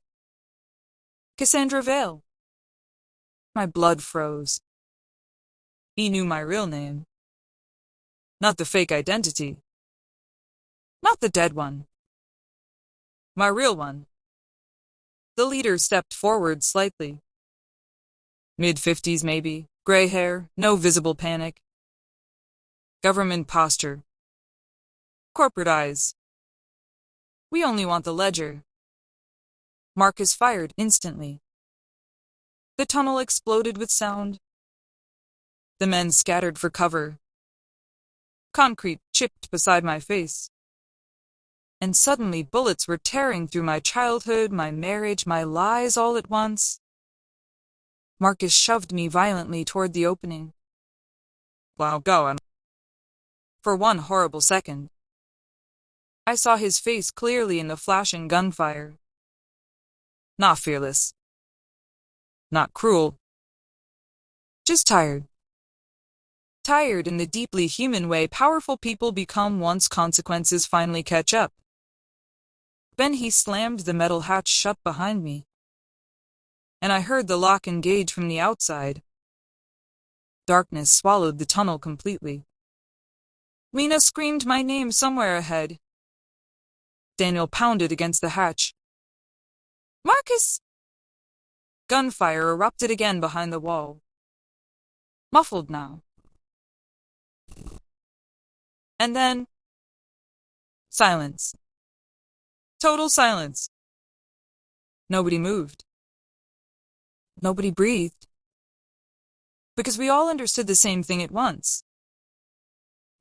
Cassandra Vale. My blood froze. He knew my real name. Not the fake identity. Not the dead one. My real one. The leader stepped forward slightly. Mid-50s maybe, gray hair, no visible panic. Government posture. Corporate eyes. We only want the ledger. Marcus fired instantly. The tunnel exploded with sound. The men scattered for cover. Concrete chipped beside my face. And suddenly bullets were tearing through my childhood, my marriage, my lies all at once. Marcus shoved me violently toward the opening. Wow, go. For one horrible second, I saw his face clearly in the flashing gunfire. Not fearless. Not cruel. Just tired. Tired in the deeply human way powerful people become once consequences finally catch up. Then he slammed the metal hatch shut behind me, and I heard the lock engage from the outside. Darkness swallowed the tunnel completely. Lena screamed my name somewhere ahead. Daniel pounded against the hatch. Marcus! Gunfire erupted again behind the wall. Muffled now. And then silence. Total silence. Nobody moved. Nobody breathed. Because we all understood the same thing at once.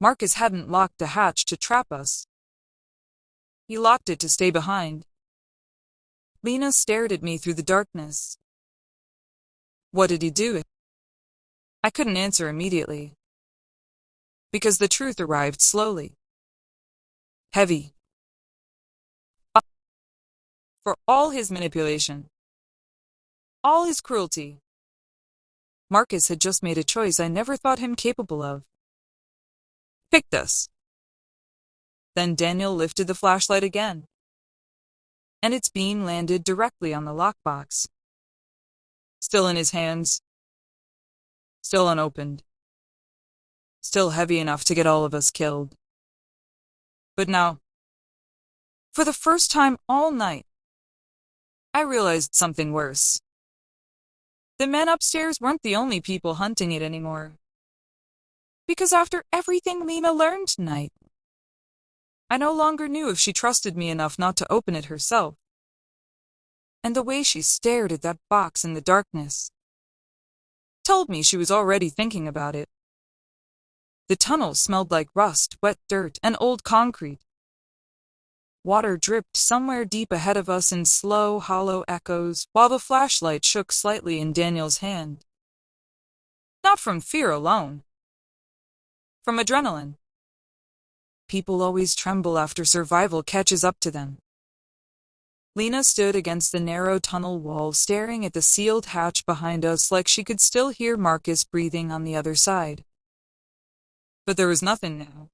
Marcus hadn't locked the hatch to trap us. He locked it to stay behind. Lena stared at me through the darkness. What did he do? I couldn't answer immediately. Because the truth arrived slowly. Heavy. For all his manipulation, all his cruelty, Marcus had just made a choice I never thought him capable of. Picked us. Then Daniel lifted the flashlight again, and its beam landed directly on the lockbox. Still in his hands, still unopened, still heavy enough to get all of us killed. But now, for the first time all night, I realized something worse. The men upstairs weren't the only people hunting it anymore. Because after everything Lena learned tonight, I no longer knew if she trusted me enough not to open it herself. And the way she stared at that box in the darkness told me she was already thinking about it. The tunnel smelled like rust, wet dirt, and old concrete. Water dripped somewhere deep ahead of us in slow, hollow echoes, while the flashlight shook slightly in Daniel's hand. Not from fear alone. From adrenaline. People always tremble after survival catches up to them. Lena stood against the narrow tunnel wall, staring at the sealed hatch behind us like she could still hear Marcus breathing on the other side. But there was nothing now.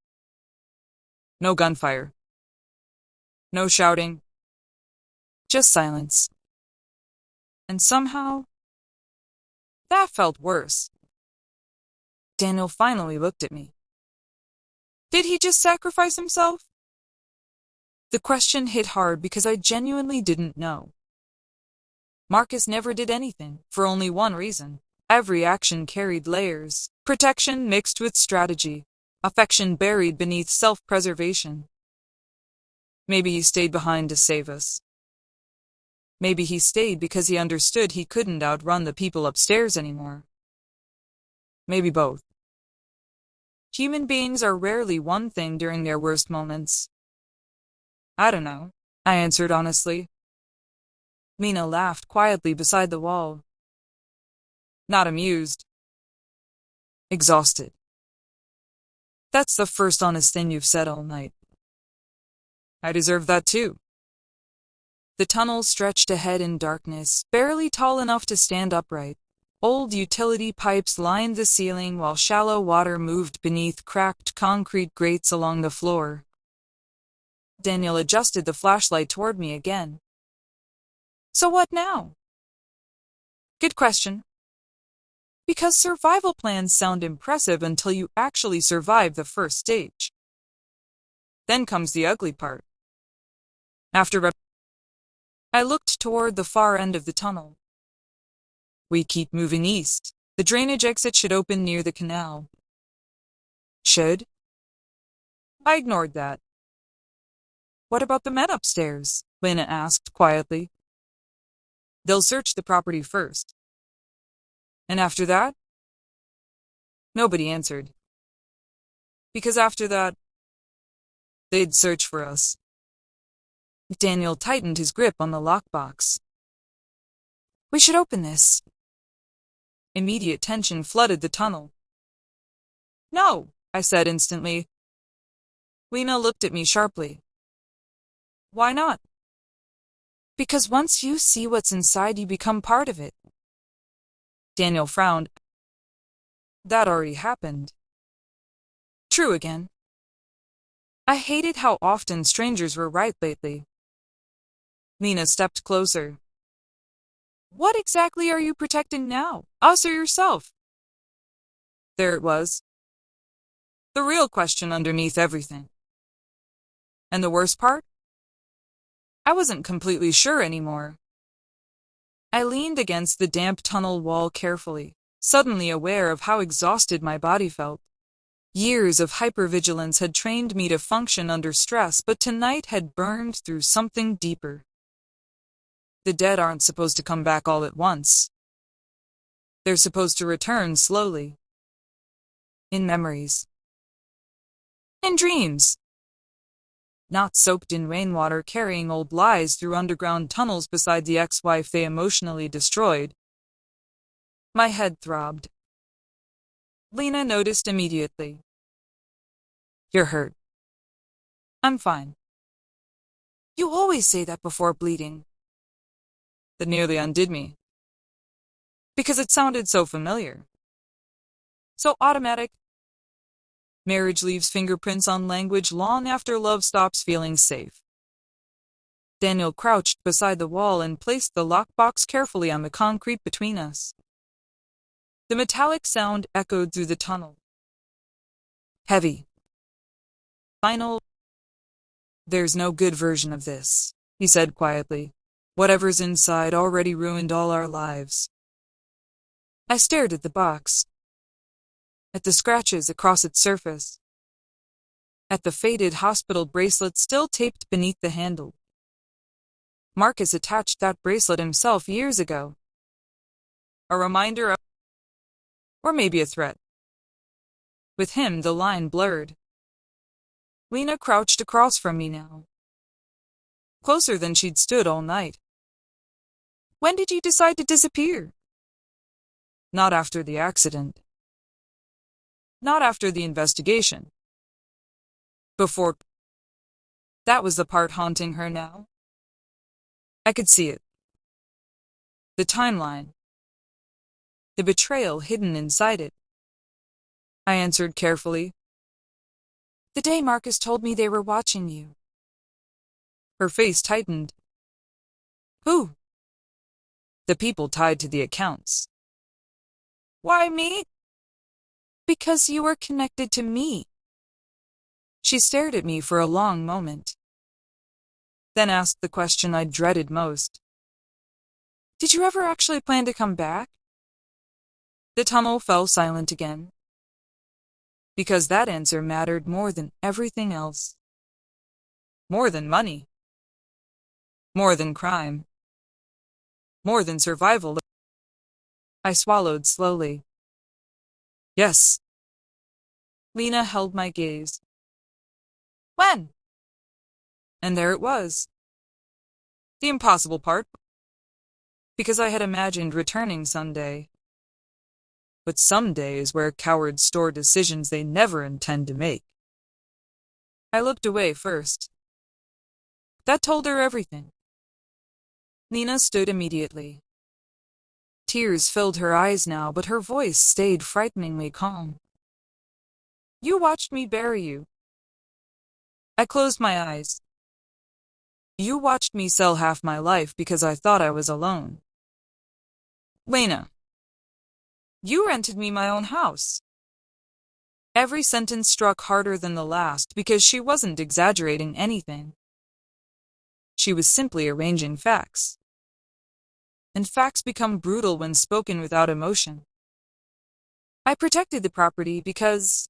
No gunfire. No shouting. Just silence. And somehow, that felt worse. Daniel finally looked at me. Did he just sacrifice himself? The question hit hard because I genuinely didn't know. Marcus never did anything, for only one reason. Every action carried layers. Protection mixed with strategy. Affection buried beneath self-preservation. Maybe he stayed behind to save us. Maybe he stayed because he understood he couldn't outrun the people upstairs anymore. Maybe both. Human beings are rarely one thing during their worst moments. I don't know, I answered honestly. Lena laughed quietly beside the wall. Not amused. Exhausted. That's the first honest thing you've said all night. I deserve that too. The tunnel stretched ahead in darkness, barely tall enough to stand upright. Old utility pipes lined the ceiling while shallow water moved beneath cracked concrete grates along the floor. Daniel adjusted the flashlight toward me again. So what now? Good question. Because survival plans sound impressive until you actually survive the first stage. Then comes the ugly part. I looked toward the far end of the tunnel. We keep moving east. The drainage exit should open near the canal. Should? I ignored that. What about the men upstairs? Lena asked quietly. They'll search the property first. And after that? Nobody answered. Because after that, they'd search for us. Daniel tightened his grip on the lockbox. We should open this. Immediate tension flooded the tunnel. No, I said instantly. Lena looked at me sharply. Why not? Because once you see what's inside, you become part of it. Daniel frowned. That already happened. True again. I hated how often strangers were right lately. Lena stepped closer. What exactly are you protecting now? Us or yourself? There it was. The real question underneath everything. And the worst part? I wasn't completely sure anymore. I leaned against the damp tunnel wall carefully, suddenly aware of how exhausted my body felt. Years of hypervigilance had trained me to function under stress, but tonight had burned through something deeper. The dead aren't supposed to come back all at once. They're supposed to return slowly. In memories. In dreams. Not soaked in rainwater, carrying old lies through underground tunnels beside the ex-wife they emotionally destroyed. My head throbbed. Lena noticed immediately. You're hurt. I'm fine. You always say that before bleeding. That nearly undid me. Because it sounded so familiar. So automatic. Marriage leaves fingerprints on language long after love stops feeling safe. Daniel crouched beside the wall and placed the lockbox carefully on the concrete between us. The metallic sound echoed through the tunnel. Heavy. Final. There's no good version of this, he said quietly. Whatever's inside already ruined all our lives. I stared at the box. At the scratches across its surface. At the faded hospital bracelet still taped beneath the handle. Marcus attached that bracelet himself years ago. A reminder of... Or maybe a threat. With him, the line blurred. Lena crouched across from me now. Closer than she'd stood all night. When did you decide to disappear? Not after the accident. Not after the investigation. Before. That was the part haunting her now. I could see it. The timeline. The betrayal hidden inside it. I answered carefully. The day Marcus told me they were watching you. Her face tightened. Who? The people tied to the accounts. Why me? Because you were connected to me. She stared at me for a long moment. Then asked the question I dreaded most. Did you ever actually plan to come back? The tunnel fell silent again. Because that answer mattered more than everything else. More than money. More than crime. More than survival. I swallowed slowly. Yes. Lena held my gaze. When? And there it was. The impossible part. Because I had imagined returning someday. But someday is where cowards store decisions they never intend to make. I looked away first. That told her everything. Lena stood immediately. Tears filled her eyes now, but her voice stayed frighteningly calm. You watched me bury you. I closed my eyes. You watched me sell half my life because I thought I was alone. Lena. You rented me my own house. Every sentence struck harder than the last because she wasn't exaggerating anything. She was simply arranging facts. And facts become brutal when spoken without emotion. I protected the property because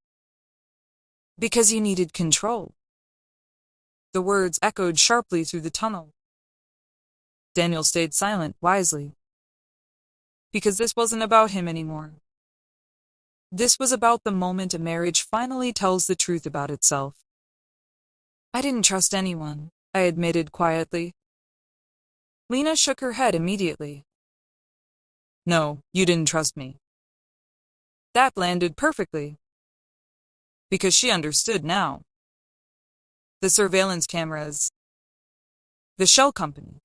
you needed control. The words echoed sharply through the tunnel. Daniel stayed silent, wisely. Because this wasn't about him anymore. This was about the moment a marriage finally tells the truth about itself. I didn't trust anyone, I admitted quietly. Lena shook her head immediately. No, you didn't trust me. That landed perfectly. Because she understood now. The surveillance cameras. The shell company.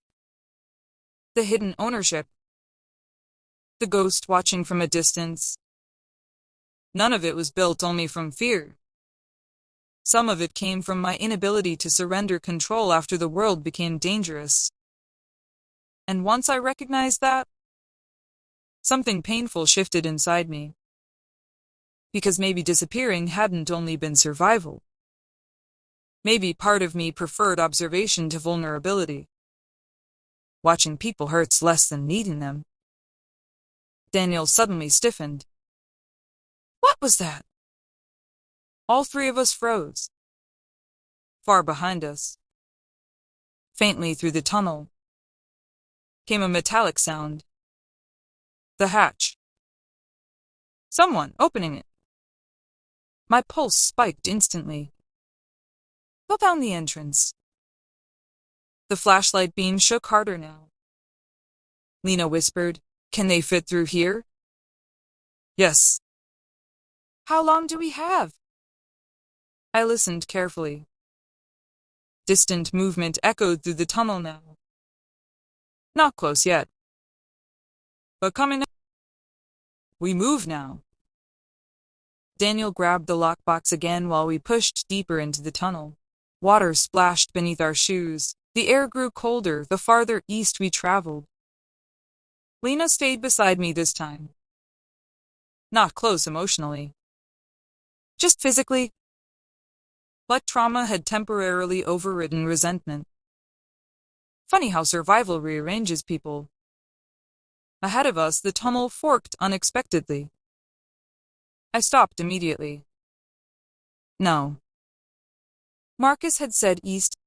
The hidden ownership. The ghost watching from a distance. None of it was built only from fear. Some of it came from my inability to surrender control after the world became dangerous. And once I recognized that, something painful shifted inside me. Because maybe disappearing hadn't only been survival. Maybe part of me preferred observation to vulnerability. Watching people hurts less than needing them. Daniel suddenly stiffened. What was that? All three of us froze. Far behind us, faintly through the tunnel, came a metallic sound. The hatch. Someone opening it. My pulse spiked instantly. Go down the entrance. The flashlight beam shook harder now. Lena whispered, Can they fit through here? Yes. How long do we have? I listened carefully. Distant movement echoed through the tunnel now. Not close yet. But coming up. We move now. Daniel grabbed the lockbox again while we pushed deeper into the tunnel. Water splashed beneath our shoes. The air grew colder the farther east we traveled. Lena stayed beside me this time. Not close emotionally. Just physically. Like trauma had temporarily overridden resentment. Funny how survival rearranges people. Ahead of us, the tunnel forked unexpectedly. I stopped immediately. No. Marcus had said east,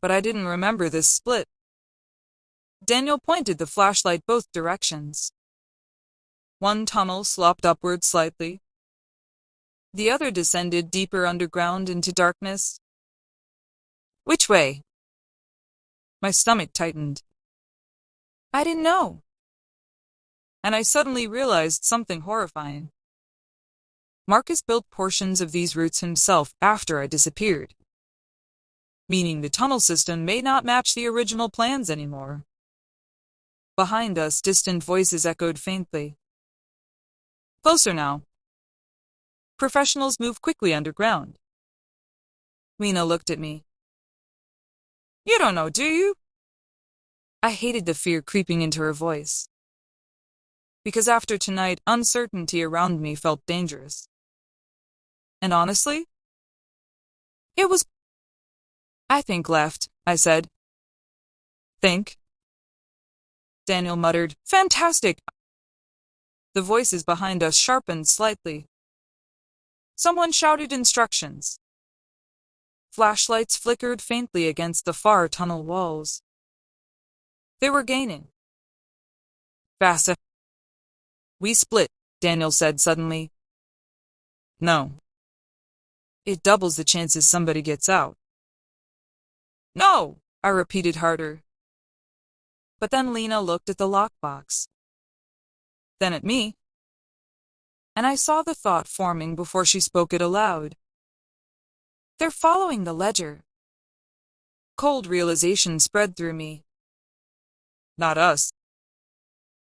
but I didn't remember this split. Daniel pointed the flashlight both directions. One tunnel slopped upward slightly. The other descended deeper underground into darkness. Which way? My stomach tightened. I didn't know. And I suddenly realized something horrifying. Marcus built portions of these routes himself after I disappeared. Meaning the tunnel system may not match the original plans anymore. Behind us, distant voices echoed faintly. Closer now. Professionals move quickly underground. Lena looked at me. You don't know, do you? I hated the fear creeping into her voice. Because after tonight, uncertainty around me felt dangerous. And honestly, it was. I think left, I said. Think? Daniel muttered, Fantastic! The voices behind us sharpened slightly. Someone shouted instructions. Flashlights flickered faintly against the far tunnel walls. They were gaining. Fast. We split, Daniel said suddenly. No. It doubles the chances somebody gets out. No, I repeated harder. But then Lena looked at the lockbox. Then at me. And I saw the thought forming before she spoke it aloud. They're following the ledger. Cold realization spread through me. Not us.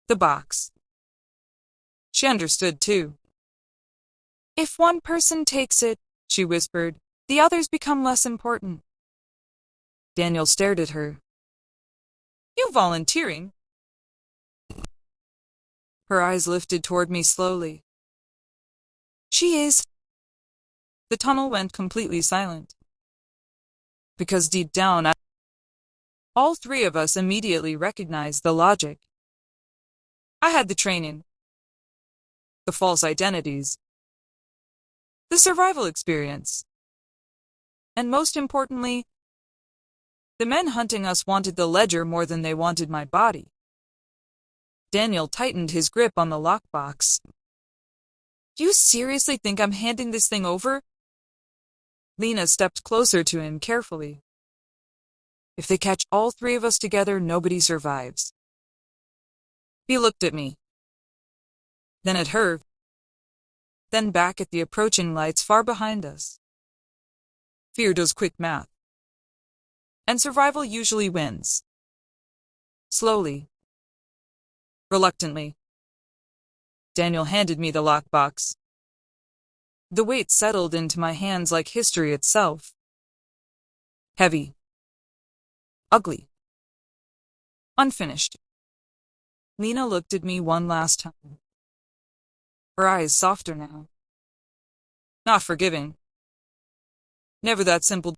The box. She understood too. If one person takes it, she whispered, the others become less important. Daniel stared at her. You volunteering? Her eyes lifted toward me slowly. She is. The tunnel went completely silent. Because deep down, all three of us immediately recognized the logic. I had the training. The false identities. The survival experience. And most importantly, The men hunting us wanted the ledger more than they wanted my body. Daniel tightened his grip on the lockbox. Do you seriously think I'm handing this thing over? Lena stepped closer to him carefully. If they catch all three of us together, nobody survives. He looked at me, then at her, then back at the approaching lights far behind us. Fear does quick math, and survival usually wins. Slowly, reluctantly, Daniel handed me the lockbox. The weight settled into my hands like history itself. Heavy, ugly, unfinished. Lena looked at me one last time. Her eyes softer now. Not forgiving. Never that simple,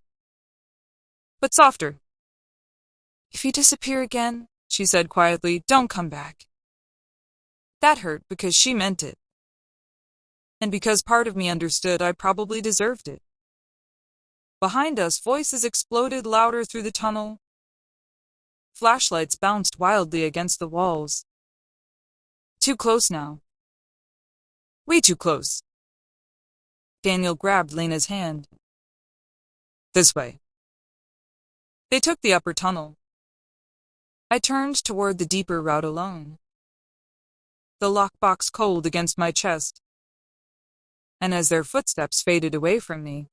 but softer. If you disappear again, she said quietly, don't come back. That hurt because she meant it. And because part of me understood I probably deserved it. Behind us, voices exploded louder through the tunnel. Flashlights bounced wildly against the walls. Too close now. Way too close. Daniel grabbed Lena's hand. This way. They took the upper tunnel. I turned toward the deeper route alone. The lockbox cold against my chest. And as their footsteps faded away from me,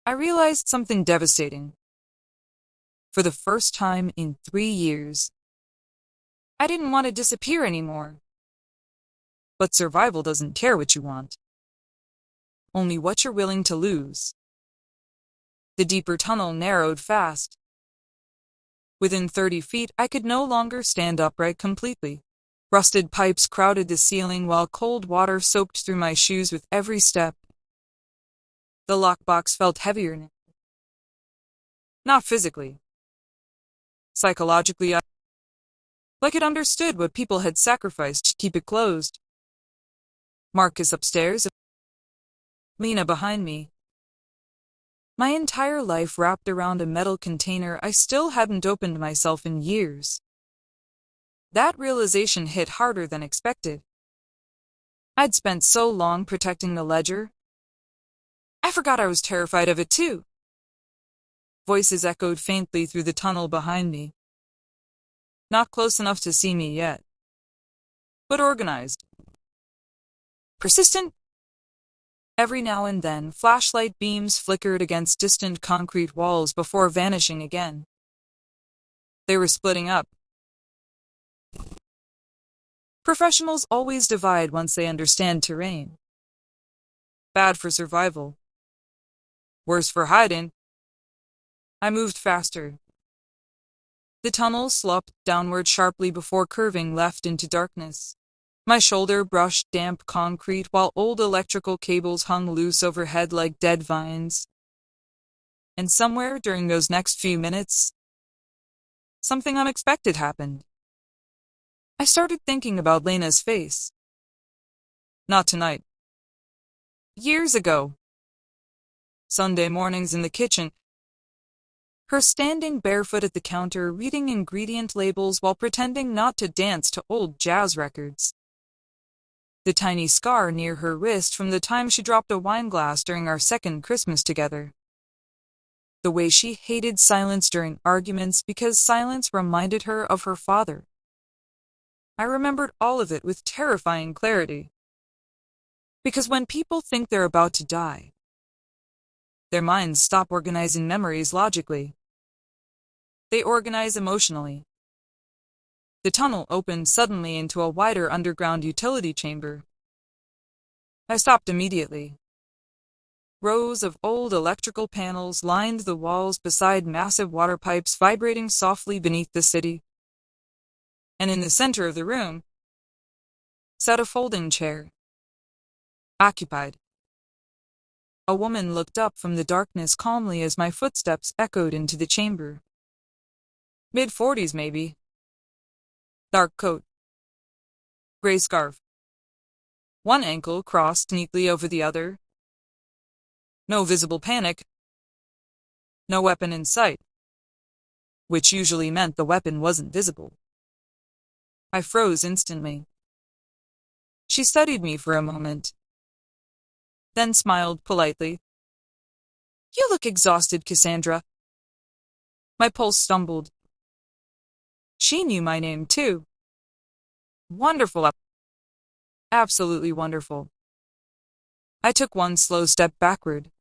I realized something devastating. For the first time in 3 years, I didn't want to disappear anymore. But survival doesn't care what you want, only what you're willing to lose. The deeper tunnel narrowed fast. Within 30 feet, I could no longer stand upright completely. Rusted pipes crowded the ceiling while cold water soaked through my shoes with every step. The lockbox felt heavier now. Not physically. Psychologically, like it understood what people had sacrificed to keep it closed. Marcus upstairs, Lena behind me. My entire life wrapped around a metal container I still hadn't opened myself in years. That realization hit harder than expected. I'd spent so long protecting the ledger. I forgot I was terrified of it too. Voices echoed faintly through the tunnel behind me. Not close enough to see me yet, but organized. Persistent. Every now and then, flashlight beams flickered against distant concrete walls before vanishing again. They were splitting up. Professionals always divide once they understand terrain. Bad for survival. Worse for hiding. I moved faster. The tunnel sloped downward sharply before curving left into darkness. My shoulder brushed damp concrete while old electrical cables hung loose overhead like dead vines. And somewhere during those next few minutes, something unexpected happened. I started thinking about Lena's face. Not tonight. Years ago. Sunday mornings in the kitchen. Her standing barefoot at the counter reading ingredient labels while pretending not to dance to old jazz records. The tiny scar near her wrist from the time she dropped a wine glass during our second Christmas together. The way she hated silence during arguments because silence reminded her of her father. I remembered all of it with terrifying clarity. Because when people think they're about to die, their minds stop organizing memories logically. They organize emotionally. The tunnel opened suddenly into a wider underground utility chamber. I stopped immediately. Rows of old electrical panels lined the walls beside massive water pipes vibrating softly beneath the city. And in the center of the room sat a folding chair, occupied. A woman looked up from the darkness calmly as my footsteps echoed into the chamber. Mid-40s maybe. Dark coat. Gray scarf. One ankle crossed neatly over the other. No visible panic. No weapon in sight. which usually meant the weapon wasn't visible. I froze instantly. She studied me for a moment, then smiled politely. "You look exhausted, Cassandra." My pulse stumbled. She knew my name, too. Wonderful. Absolutely wonderful. I took one slow step backward.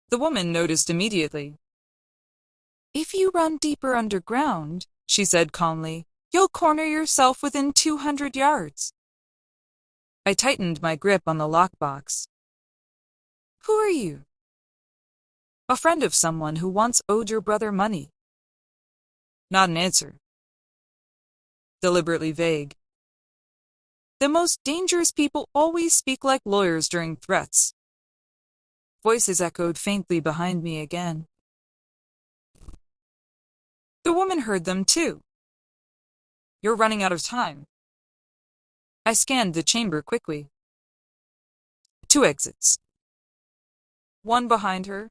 The woman noticed immediately. "If you run deeper underground," she said calmly, "you'll corner yourself within 200 yards. I tightened my grip on the lockbox. "Who are you?" "A friend of someone who once owed your brother money." Not an answer. Deliberately vague. The most dangerous people always speak like lawyers during threats. Voices echoed faintly behind me again. The woman heard them too. "You're running out of time." I scanned the chamber quickly. 2 exits. One behind her.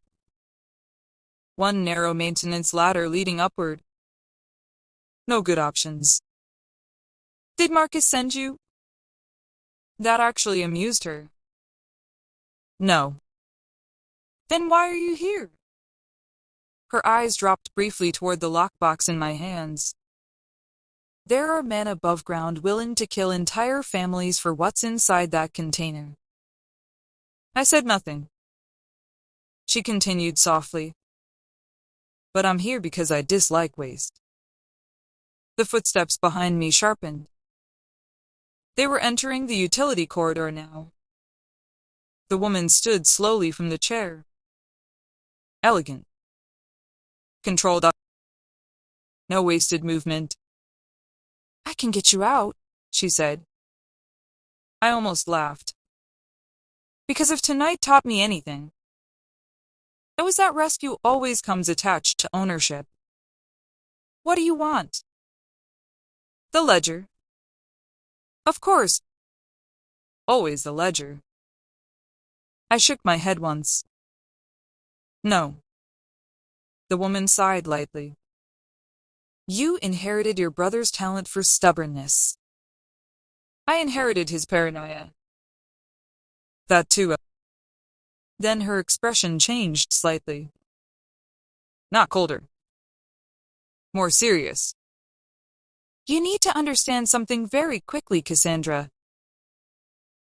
One narrow maintenance ladder leading upward. No good options. "Did Marcus send you?" That actually amused her. "No." "Then why are you here?" Her eyes dropped briefly toward the lockbox in my hands. "There are men above ground willing to kill entire families for what's inside that container." I said nothing. She continued softly. "But I'm here because I dislike waste." The footsteps behind me sharpened. They were entering the utility corridor now. The woman stood slowly from the chair. Elegant. Controlled up. No wasted movement. "I can get you out," she said. I almost laughed. Because if tonight taught me anything, it was that rescue always comes attached to ownership. "What do you want?" "The ledger." "Of course. Always the ledger." I shook my head once. "No." The woman sighed lightly. "You inherited your brother's talent for stubbornness. I inherited his paranoia." "That too." Then her expression changed slightly. Not colder. More serious. "You need to understand something very quickly, Cassandra."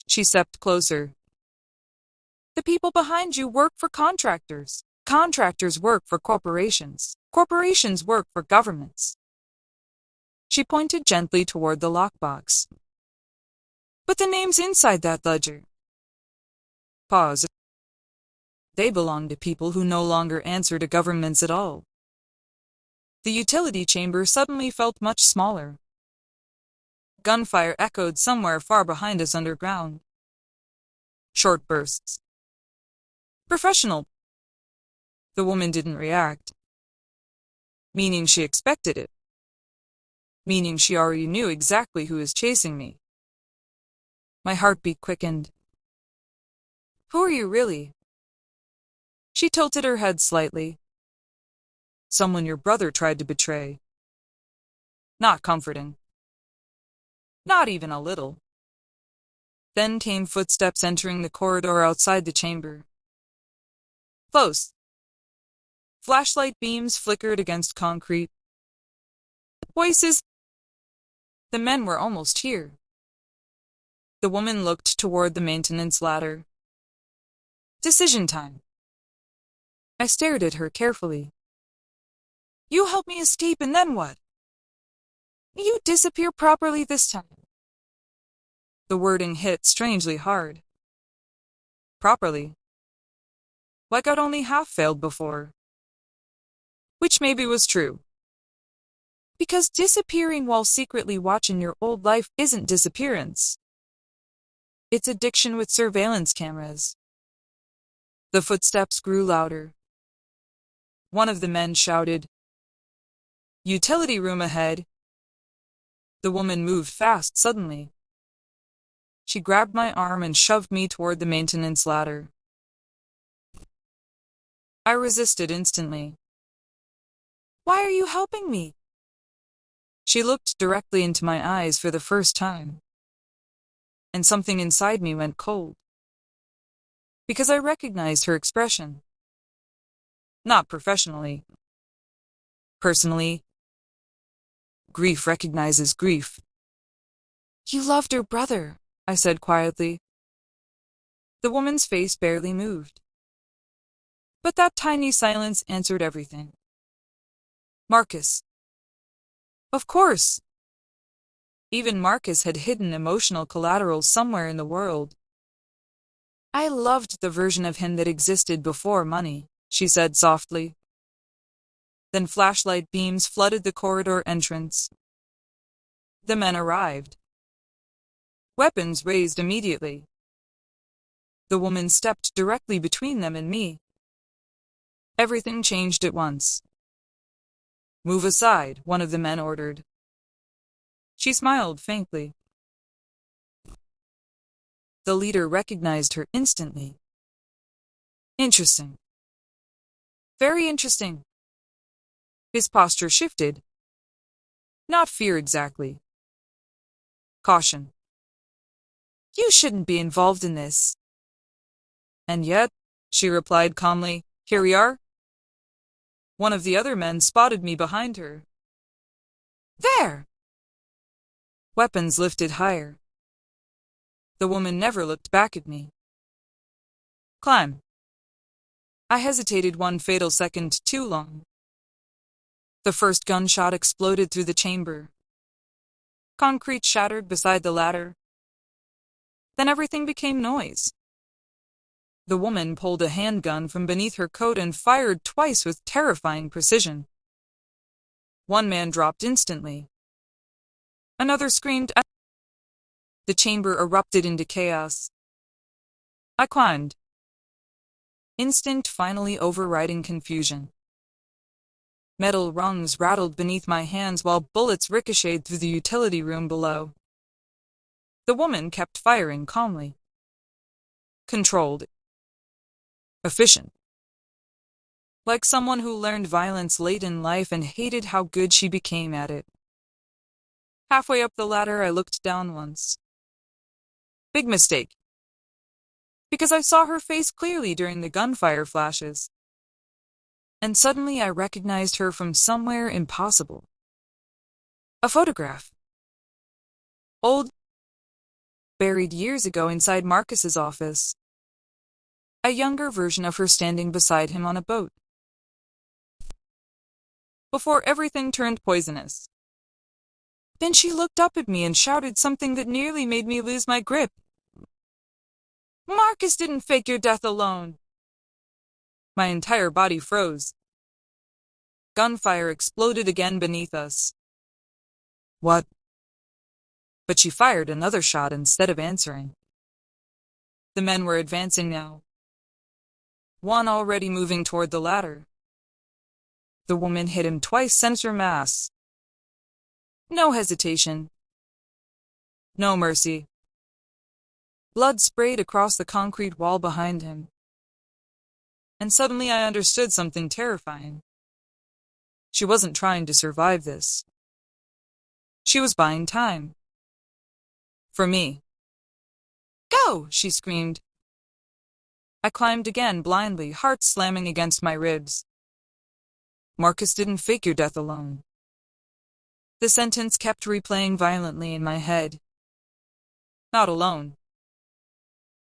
She stepped closer. "The people behind you work for contractors. Contractors work for corporations. Corporations work for governments." She pointed gently toward the lockbox. "But the names inside that ledger." Pause. "They belong to people who no longer answer to governments at all." The utility chamber suddenly felt much smaller. Gunfire echoed somewhere far behind us underground. Short bursts. "Professional." The woman didn't react. Meaning she expected it. Meaning she already knew exactly who was chasing me. My heartbeat quickened. "Who are you really?" She tilted her head slightly. "Someone your brother tried to betray." Not comforting. Not even a little. Then came footsteps entering the corridor outside the chamber. Close. Flashlight beams flickered against concrete. Voices. The men were almost here. The woman looked toward the maintenance ladder. Decision time. I stared at her carefully. "You help me escape and then what?" "You disappear properly this time." The wording hit strangely hard. Properly. Like I'd only half failed before. Which maybe was true. Because disappearing while secretly watching your old life isn't disappearance. It's addiction with surveillance cameras. The footsteps grew louder. One of the men shouted, "Utility room ahead." The woman moved fast suddenly. She grabbed my arm and shoved me toward the maintenance ladder. I resisted instantly. Why are you helping me? She looked directly into my eyes for the first time, and something inside me went cold, because I recognized her expression. Not professionally. Personally, grief recognizes grief. You loved her brother, I said quietly. The woman's face barely moved, but that tiny silence answered everything. Marcus. Of course. Even Marcus had hidden emotional collateral somewhere in the world. I loved the version of him that existed before money, she said softly. Then flashlight beams flooded the corridor entrance. The men arrived. Weapons raised immediately. The woman stepped directly between them and me. Everything changed at once. Move aside, one of the men ordered. She smiled faintly. The leader recognized her instantly. Interesting. Very interesting. His posture shifted. Not fear exactly. Caution. You shouldn't be involved in this. And yet, she replied calmly, here we are. One of the other men spotted me behind her. There! Weapons lifted higher. The woman never looked back at me. Climb. I hesitated one fatal second too long. The first gunshot exploded through the chamber. Concrete shattered beside the ladder. Then everything became noise. The woman pulled a handgun from beneath her coat and fired twice with terrifying precision. One man dropped instantly. Another screamed. The chamber erupted into chaos. I climbed. Instinct finally overriding confusion. Metal rungs rattled beneath my hands while bullets ricocheted through the utility room below. The woman kept firing calmly. Controlled. Efficient. Like someone who learned violence late in life and hated how good she became at it. Halfway up the ladder, I looked down once. Big mistake. Because I saw her face clearly during the gunfire flashes. And suddenly I recognized her from somewhere impossible. A photograph. Old. Buried years ago inside Marcus's office. A younger version of her standing beside him on a boat. Before everything turned poisonous. Then she looked up at me and shouted something that nearly made me lose my grip. Marcus didn't fake your death alone. My entire body froze. Gunfire exploded again beneath us. What? But she fired another shot instead of answering. The men were advancing now. One already moving toward the ladder. The woman hit him twice center mass. No hesitation. No mercy. Blood sprayed across the concrete wall behind him. And suddenly I understood something terrifying. She wasn't trying to survive this. She was buying time. For me. Go! She screamed. I climbed again blindly, heart slamming against my ribs. Marcus didn't fake your death alone. The sentence kept replaying violently in my head. Not alone.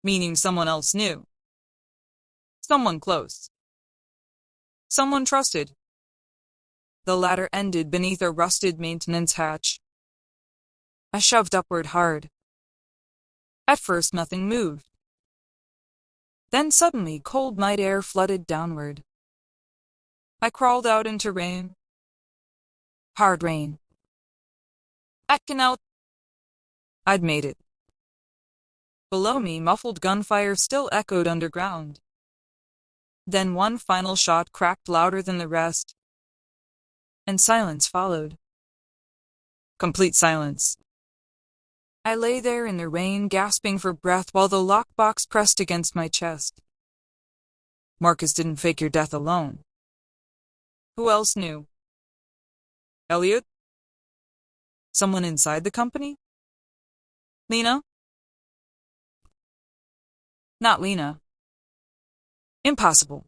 Meaning someone else knew. Someone close. Someone trusted. The ladder ended beneath a rusted maintenance hatch. I shoved upward hard. At first nothing moved. Then suddenly cold night air flooded downward. I crawled out into rain. Hard rain. Backing out. I'd made it. Below me, muffled gunfire still echoed underground. Then one final shot cracked louder than the rest. And silence followed. Complete silence. I lay there in the rain, gasping for breath while the lockbox pressed against my chest. Marcus didn't fake your death alone. Who else knew? Elliot? Someone inside the company? Lena? Not Lena. Impossible.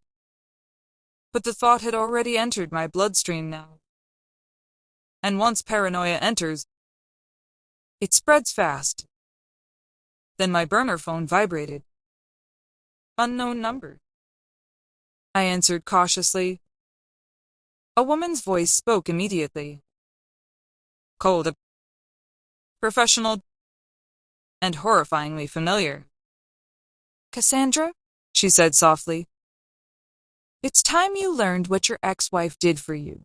But the thought had already entered my bloodstream now. And once paranoia enters, it spreads fast. Then my burner phone vibrated. Unknown number. I answered cautiously. A woman's voice spoke immediately. Cold, professional, and horrifyingly familiar. Cassandra, she said softly, it's time you learned what your ex-wife did for you.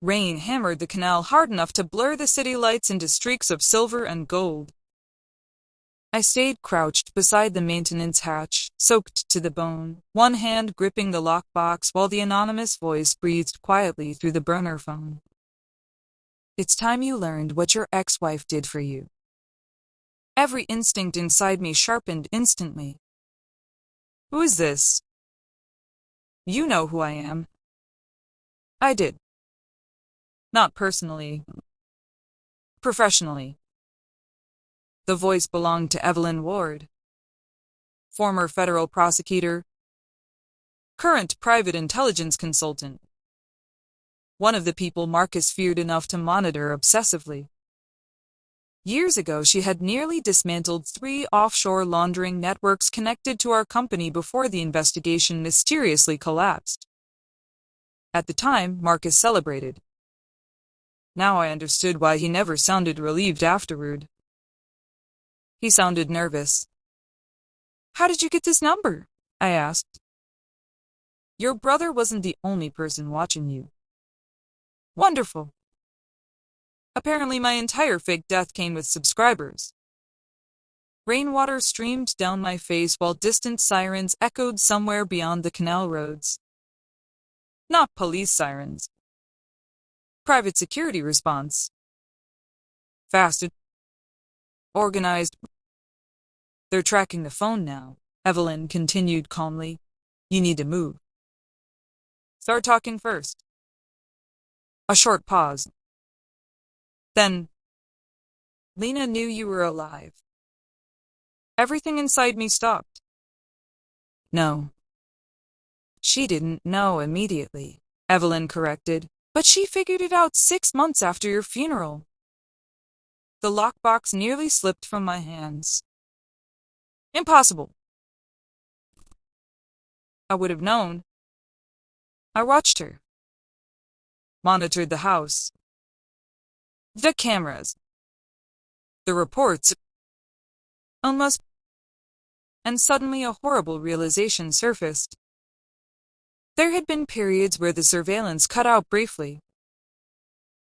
Rain hammered the canal hard enough to blur the city lights into streaks of silver and gold. I stayed crouched beside the maintenance hatch, soaked to the bone, one hand gripping the lockbox while the anonymous voice breathed quietly through the burner phone. It's time you learned what your ex-wife did for you. Every instinct inside me sharpened instantly. Who is this? You know who I am. I did. Not personally. Professionally. The voice belonged to Evelyn Ward, former federal prosecutor, current private intelligence consultant, one of the people Marcus feared enough to monitor obsessively. Years ago, she had nearly dismantled 3 offshore laundering networks connected to our company before the investigation mysteriously collapsed. At the time, Marcus celebrated. Now I understood why he never sounded relieved afterward. He sounded nervous. How did you get this number? I asked. Your brother wasn't the only person watching you. Wonderful. Apparently my entire fake death came with subscribers. Rainwater streamed down my face while distant sirens echoed somewhere beyond the canal roads. Not police sirens. Private security response. Fast. Organized. They're tracking the phone now, Evelyn continued calmly. You need to move. Start talking first. A short pause. Then, Lena knew you were alive. Everything inside me stopped. No. She didn't know immediately, Evelyn corrected, but she figured it out 6 months after your funeral. The lockbox nearly slipped from my hands. Impossible. I would have known. I watched her. Monitored the house. The cameras. The reports. Almost. And suddenly a horrible realization surfaced. There had been periods where the surveillance cut out briefly.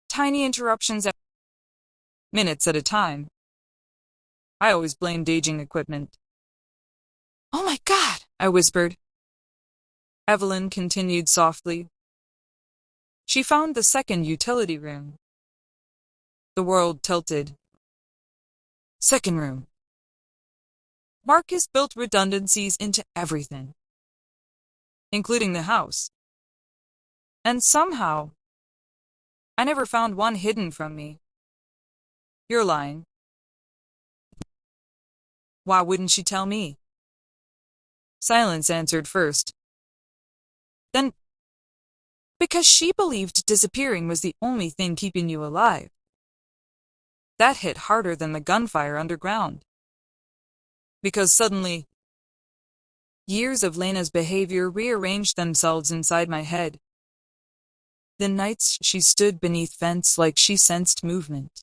Tiny interruptions at minutes at a time. I always blamed aging equipment. Oh my God, I whispered. Evelyn continued softly. She found the second utility room. The world tilted. Second room. Marcus built redundancies into everything, including the house. And somehow, I never found one hidden from me. You're lying. Why wouldn't she tell me? Silence answered first. Then, because she believed disappearing was the only thing keeping you alive. That hit harder than the gunfire underground. Because suddenly, years of Lena's behavior rearranged themselves inside my head. The nights she stood beneath vents like she sensed movement.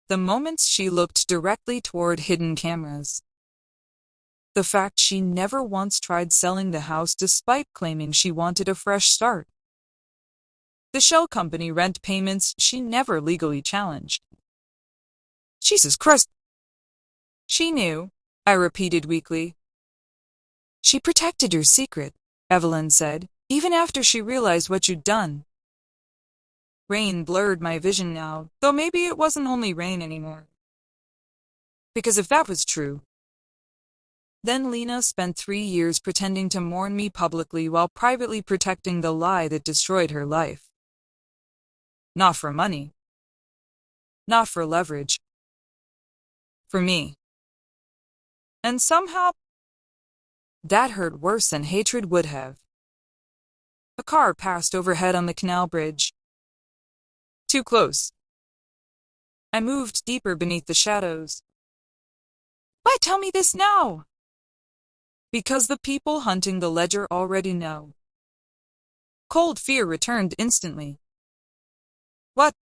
The moments she looked directly toward hidden cameras. The fact she never once tried selling the house despite claiming she wanted a fresh start. The shell company rent payments she never legally challenged. Jesus Christ! She knew, I repeated weakly. She protected your secret, Evelyn said, even after she realized what you'd done. Rain blurred my vision now, though maybe it wasn't only rain anymore. Because if that was true, then Lena spent 3 years pretending to mourn me publicly while privately protecting the lie that destroyed her life. Not for money. Not for leverage. For me. And somehow, that hurt worse than hatred would have. A car passed overhead on the canal bridge. Too close. I moved deeper beneath the shadows. Why tell me this now? Because the people hunting the ledger already know. Cold fear returned instantly. What?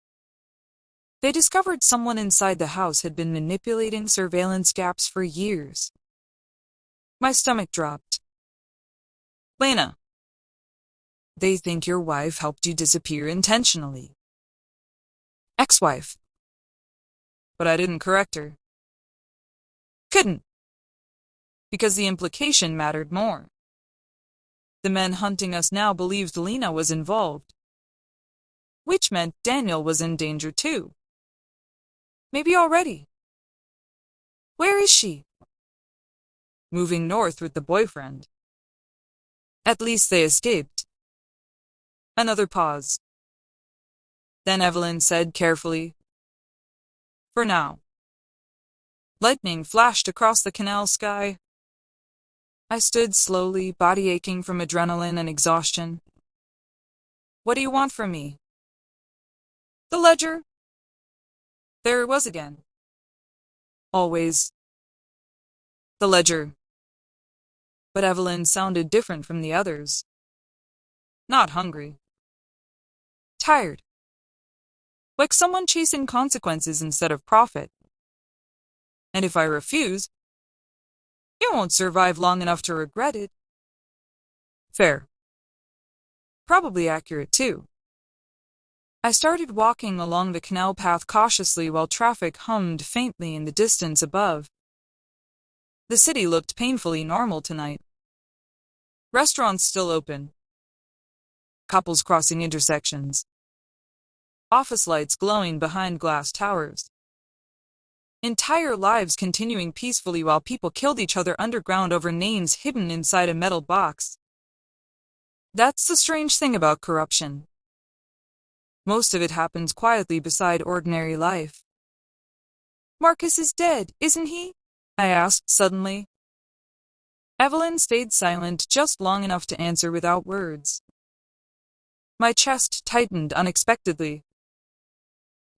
They discovered someone inside the house had been manipulating surveillance gaps for years. My stomach dropped. Lena, they think your wife helped you disappear intentionally. Ex-wife. But I didn't correct her. Couldn't. Because the implication mattered more. The men hunting us now believed Lena was involved. Which meant Daniel was in danger too. Maybe already. Where is she? Moving north with the boyfriend. At least they escaped. Another pause. Then Evelyn said carefully, "For now." Lightning flashed across the canal sky. I stood slowly, body aching from adrenaline and exhaustion. What do you want from me? The ledger. There it was again. Always. The ledger. But Evelyn sounded different from the others. Not hungry. Tired. Like someone chasing consequences instead of profit. And if I refuse, you won't survive long enough to regret it. Fair. Probably accurate too. I started walking along the canal path cautiously while traffic hummed faintly in the distance above. The city looked painfully normal tonight. Restaurants still open. Couples crossing intersections. Office lights glowing behind glass towers. Entire lives continuing peacefully while people killed each other underground over names hidden inside a metal box. That's the strange thing about corruption. Most of it happens quietly beside ordinary life. Marcus is dead, isn't he? I asked suddenly. Evelyn stayed silent just long enough to answer without words. My chest tightened unexpectedly.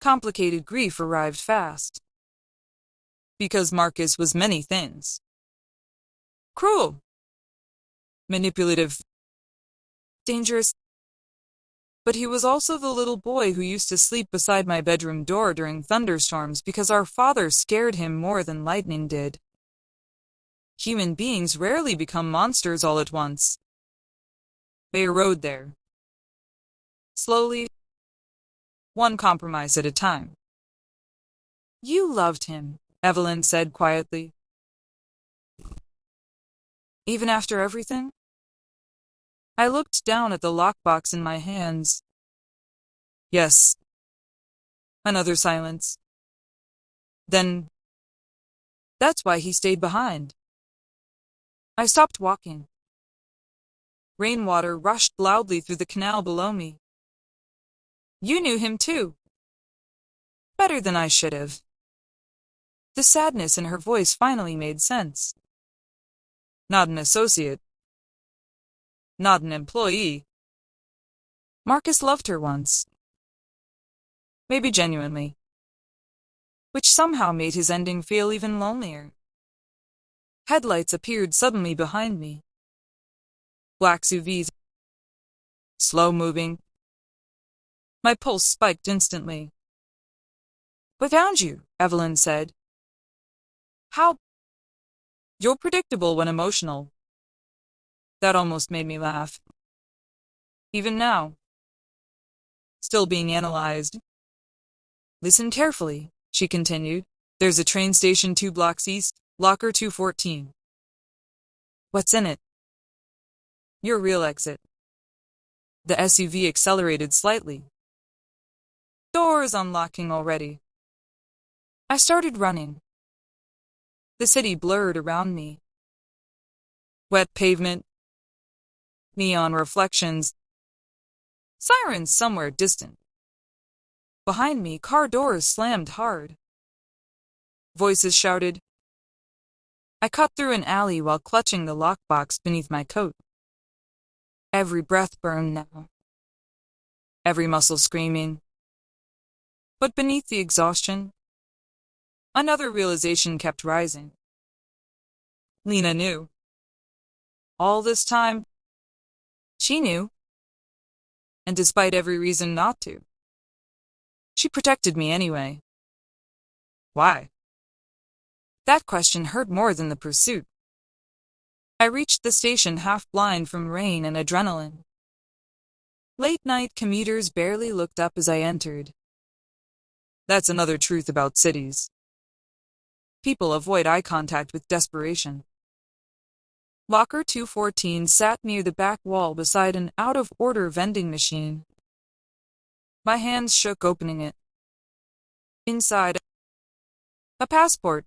Complicated grief arrived fast. Because Marcus was many things. Cruel. Manipulative. Dangerous. But he was also the little boy who used to sleep beside my bedroom door during thunderstorms because our father scared him more than lightning did. Human beings rarely become monsters all at once. They erode there. Slowly, one compromise at a time. You loved him, Evelyn said quietly. Even after everything? I looked down at the lockbox in my hands. Yes. Another silence. Then, that's why he stayed behind. I stopped walking. Rainwater rushed loudly through the canal below me. You knew him too. Better than I should have. The sadness in her voice finally made sense. Not an associate. Not an employee. Marcus loved her once. Maybe genuinely. Which somehow made his ending feel even lonelier. Headlights appeared suddenly behind me. Black SUVs. Slow moving. My pulse spiked instantly. "We found you," Evelyn said. How? You're predictable when emotional. That almost made me laugh. Even now. Still being analyzed. Listen carefully, she continued. There's a train station 2 blocks east, locker 214. What's in it? Your real exit. The SUV accelerated slightly. Doors unlocking already. I started running. The city blurred around me. Wet pavement. Neon reflections. Sirens somewhere distant. Behind me, car doors slammed hard. Voices shouted. I cut through an alley while clutching the lockbox beneath my coat. Every breath burned now. Every muscle screaming. But beneath the exhaustion, another realization kept rising. Lena knew. All this time, she knew. And despite every reason not to, she protected me anyway. Why? That question hurt more than the pursuit. I reached the station half blind from rain and adrenaline. Late-night commuters barely looked up as I entered. That's another truth about cities. People avoid eye contact with desperation. Locker 214 sat near the back wall beside an out-of-order vending machine. My hands shook opening it. Inside, a passport,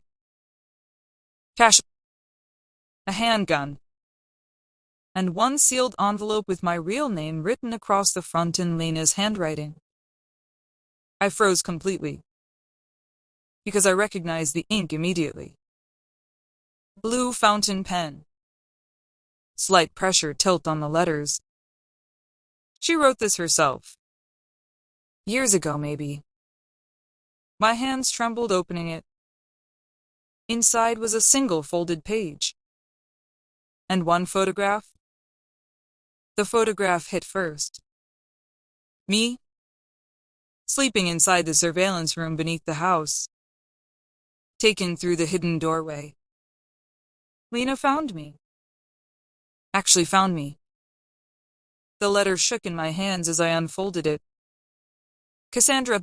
cash, a handgun, and one sealed envelope with my real name written across the front in Lena's handwriting. I froze completely, because I recognized the ink immediately. Blue fountain pen. Slight pressure tilt on the letters. She wrote this herself. Years ago, maybe. My hands trembled opening it. Inside was a single folded page. And one photograph. The photograph hit first. Me, sleeping inside the surveillance room beneath the house. Taken through the hidden doorway. Lena found me. Actually found me. The letter shook in my hands as I unfolded it. Cassandra,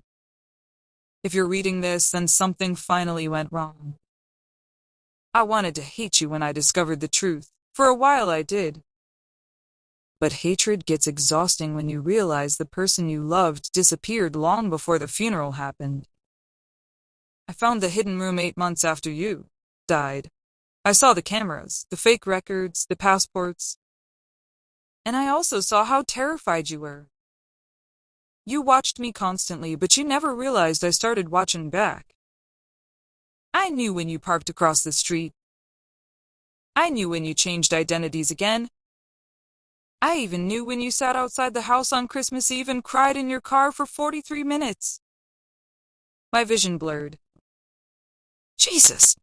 if you're reading this, then something finally went wrong. I wanted to hate you when I discovered the truth. For a while I did. But hatred gets exhausting when you realize the person you loved disappeared long before the funeral happened. I found the hidden room 8 months after you died. I saw the cameras, the fake records, the passports. And I also saw how terrified you were. You watched me constantly, but you never realized I started watching back. I knew when you parked across the street. I knew when you changed identities again. I even knew when you sat outside the house on Christmas Eve and cried in your car for 43 minutes. My vision blurred. Jesus!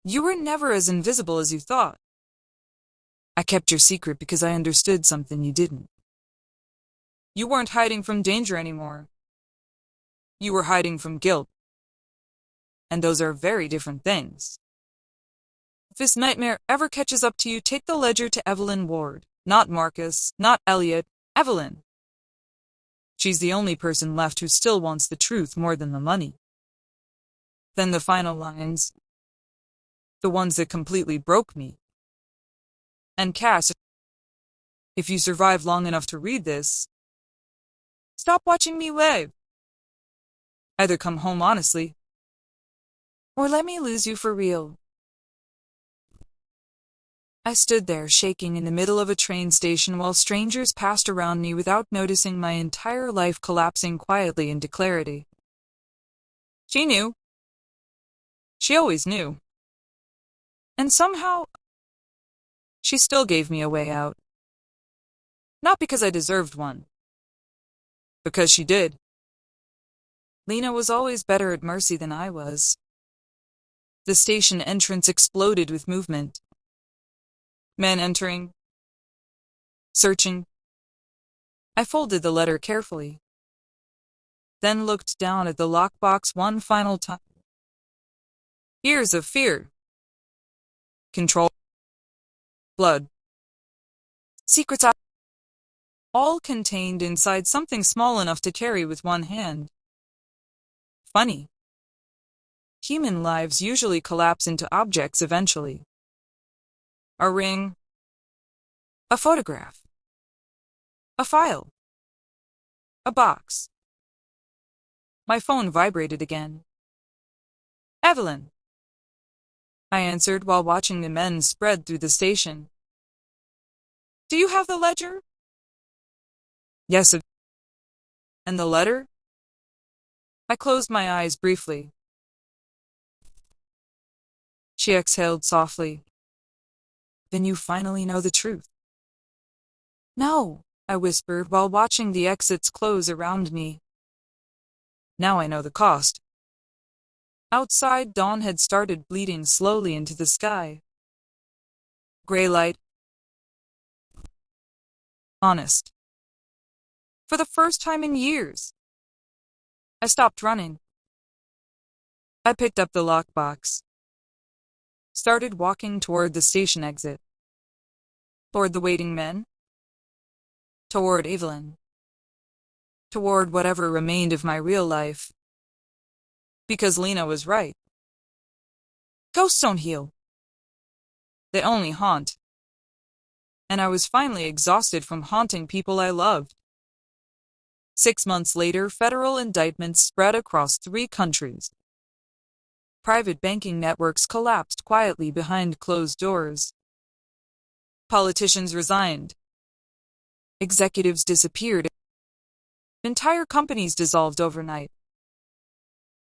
You were never as invisible as you thought. I kept your secret because I understood something you didn't. You weren't hiding from danger anymore. You were hiding from guilt. And those are very different things. If this nightmare ever catches up to you, take the ledger to Evelyn Ward. Not Marcus, not Elliot, Evelyn. She's the only person left who still wants the truth more than the money. Then the final lines. The ones that completely broke me. And Cass, if you survive long enough to read this, stop watching me live. Either come home honestly, or let me lose you for real. I stood there shaking in the middle of a train station while strangers passed around me without noticing my entire life collapsing quietly into clarity. She knew. She always knew. And somehow, she still gave me a way out. Not because I deserved one. Because she did. Lena was always better at mercy than I was. The station entrance exploded with movement. Men entering. Searching. I folded the letter carefully. Then looked down at the lockbox one final time. Years of fear. Control. Blood. Secrets all contained inside something small enough to carry with one hand. Funny. Human lives usually collapse into objects eventually. A ring. A photograph. A file. A box. My phone vibrated again. Evelyn. I answered while watching the men spread through the station. Do you have the ledger? Yes. And the letter? I closed my eyes briefly. She exhaled softly. Then you finally know the truth. No, I whispered while watching the exits close around me. Now I know the cost. Outside, dawn had started bleeding slowly into the sky. Gray light. Honest. For the first time in years. I stopped running. I picked up the lockbox. Started walking toward the station exit. Toward the waiting men. Toward Evelyn. Toward whatever remained of my real life. Because Lena was right. Ghosts don't heal. They only haunt. And I was finally exhausted from haunting people I loved. 6 months later, federal indictments spread across 3 countries. Private banking networks collapsed quietly behind closed doors. Politicians resigned. Executives disappeared. Entire companies dissolved overnight.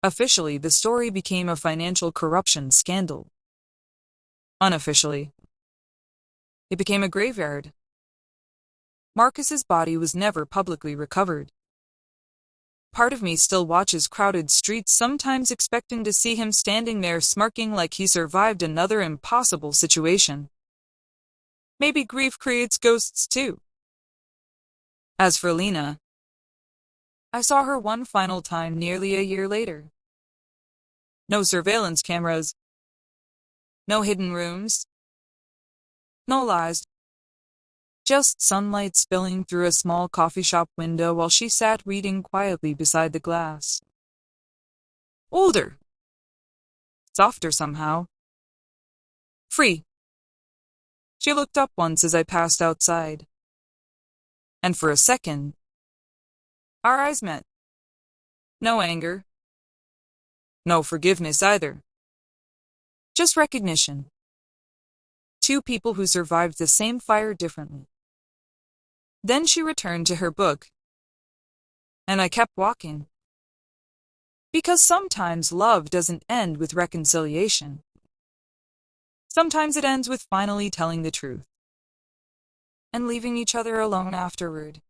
Officially, the story became a financial corruption scandal. Unofficially, it became a graveyard. Marcus's body was never publicly recovered. Part of me still watches crowded streets, sometimes expecting to see him standing there smirking like he survived another impossible situation. Maybe grief creates ghosts too. As for Lena, I saw her one final time nearly a year later. No surveillance cameras. No hidden rooms. No lies. Just sunlight spilling through a small coffee shop window while she sat reading quietly beside the glass. Older. Softer somehow. Free. She looked up once as I passed outside. And for a second, our eyes met. No anger. No forgiveness either. Just recognition. 2 people who survived the same fire differently. Then she returned to her book. And I kept walking. Because sometimes love doesn't end with reconciliation. Sometimes it ends with finally telling the truth. And leaving each other alone afterward.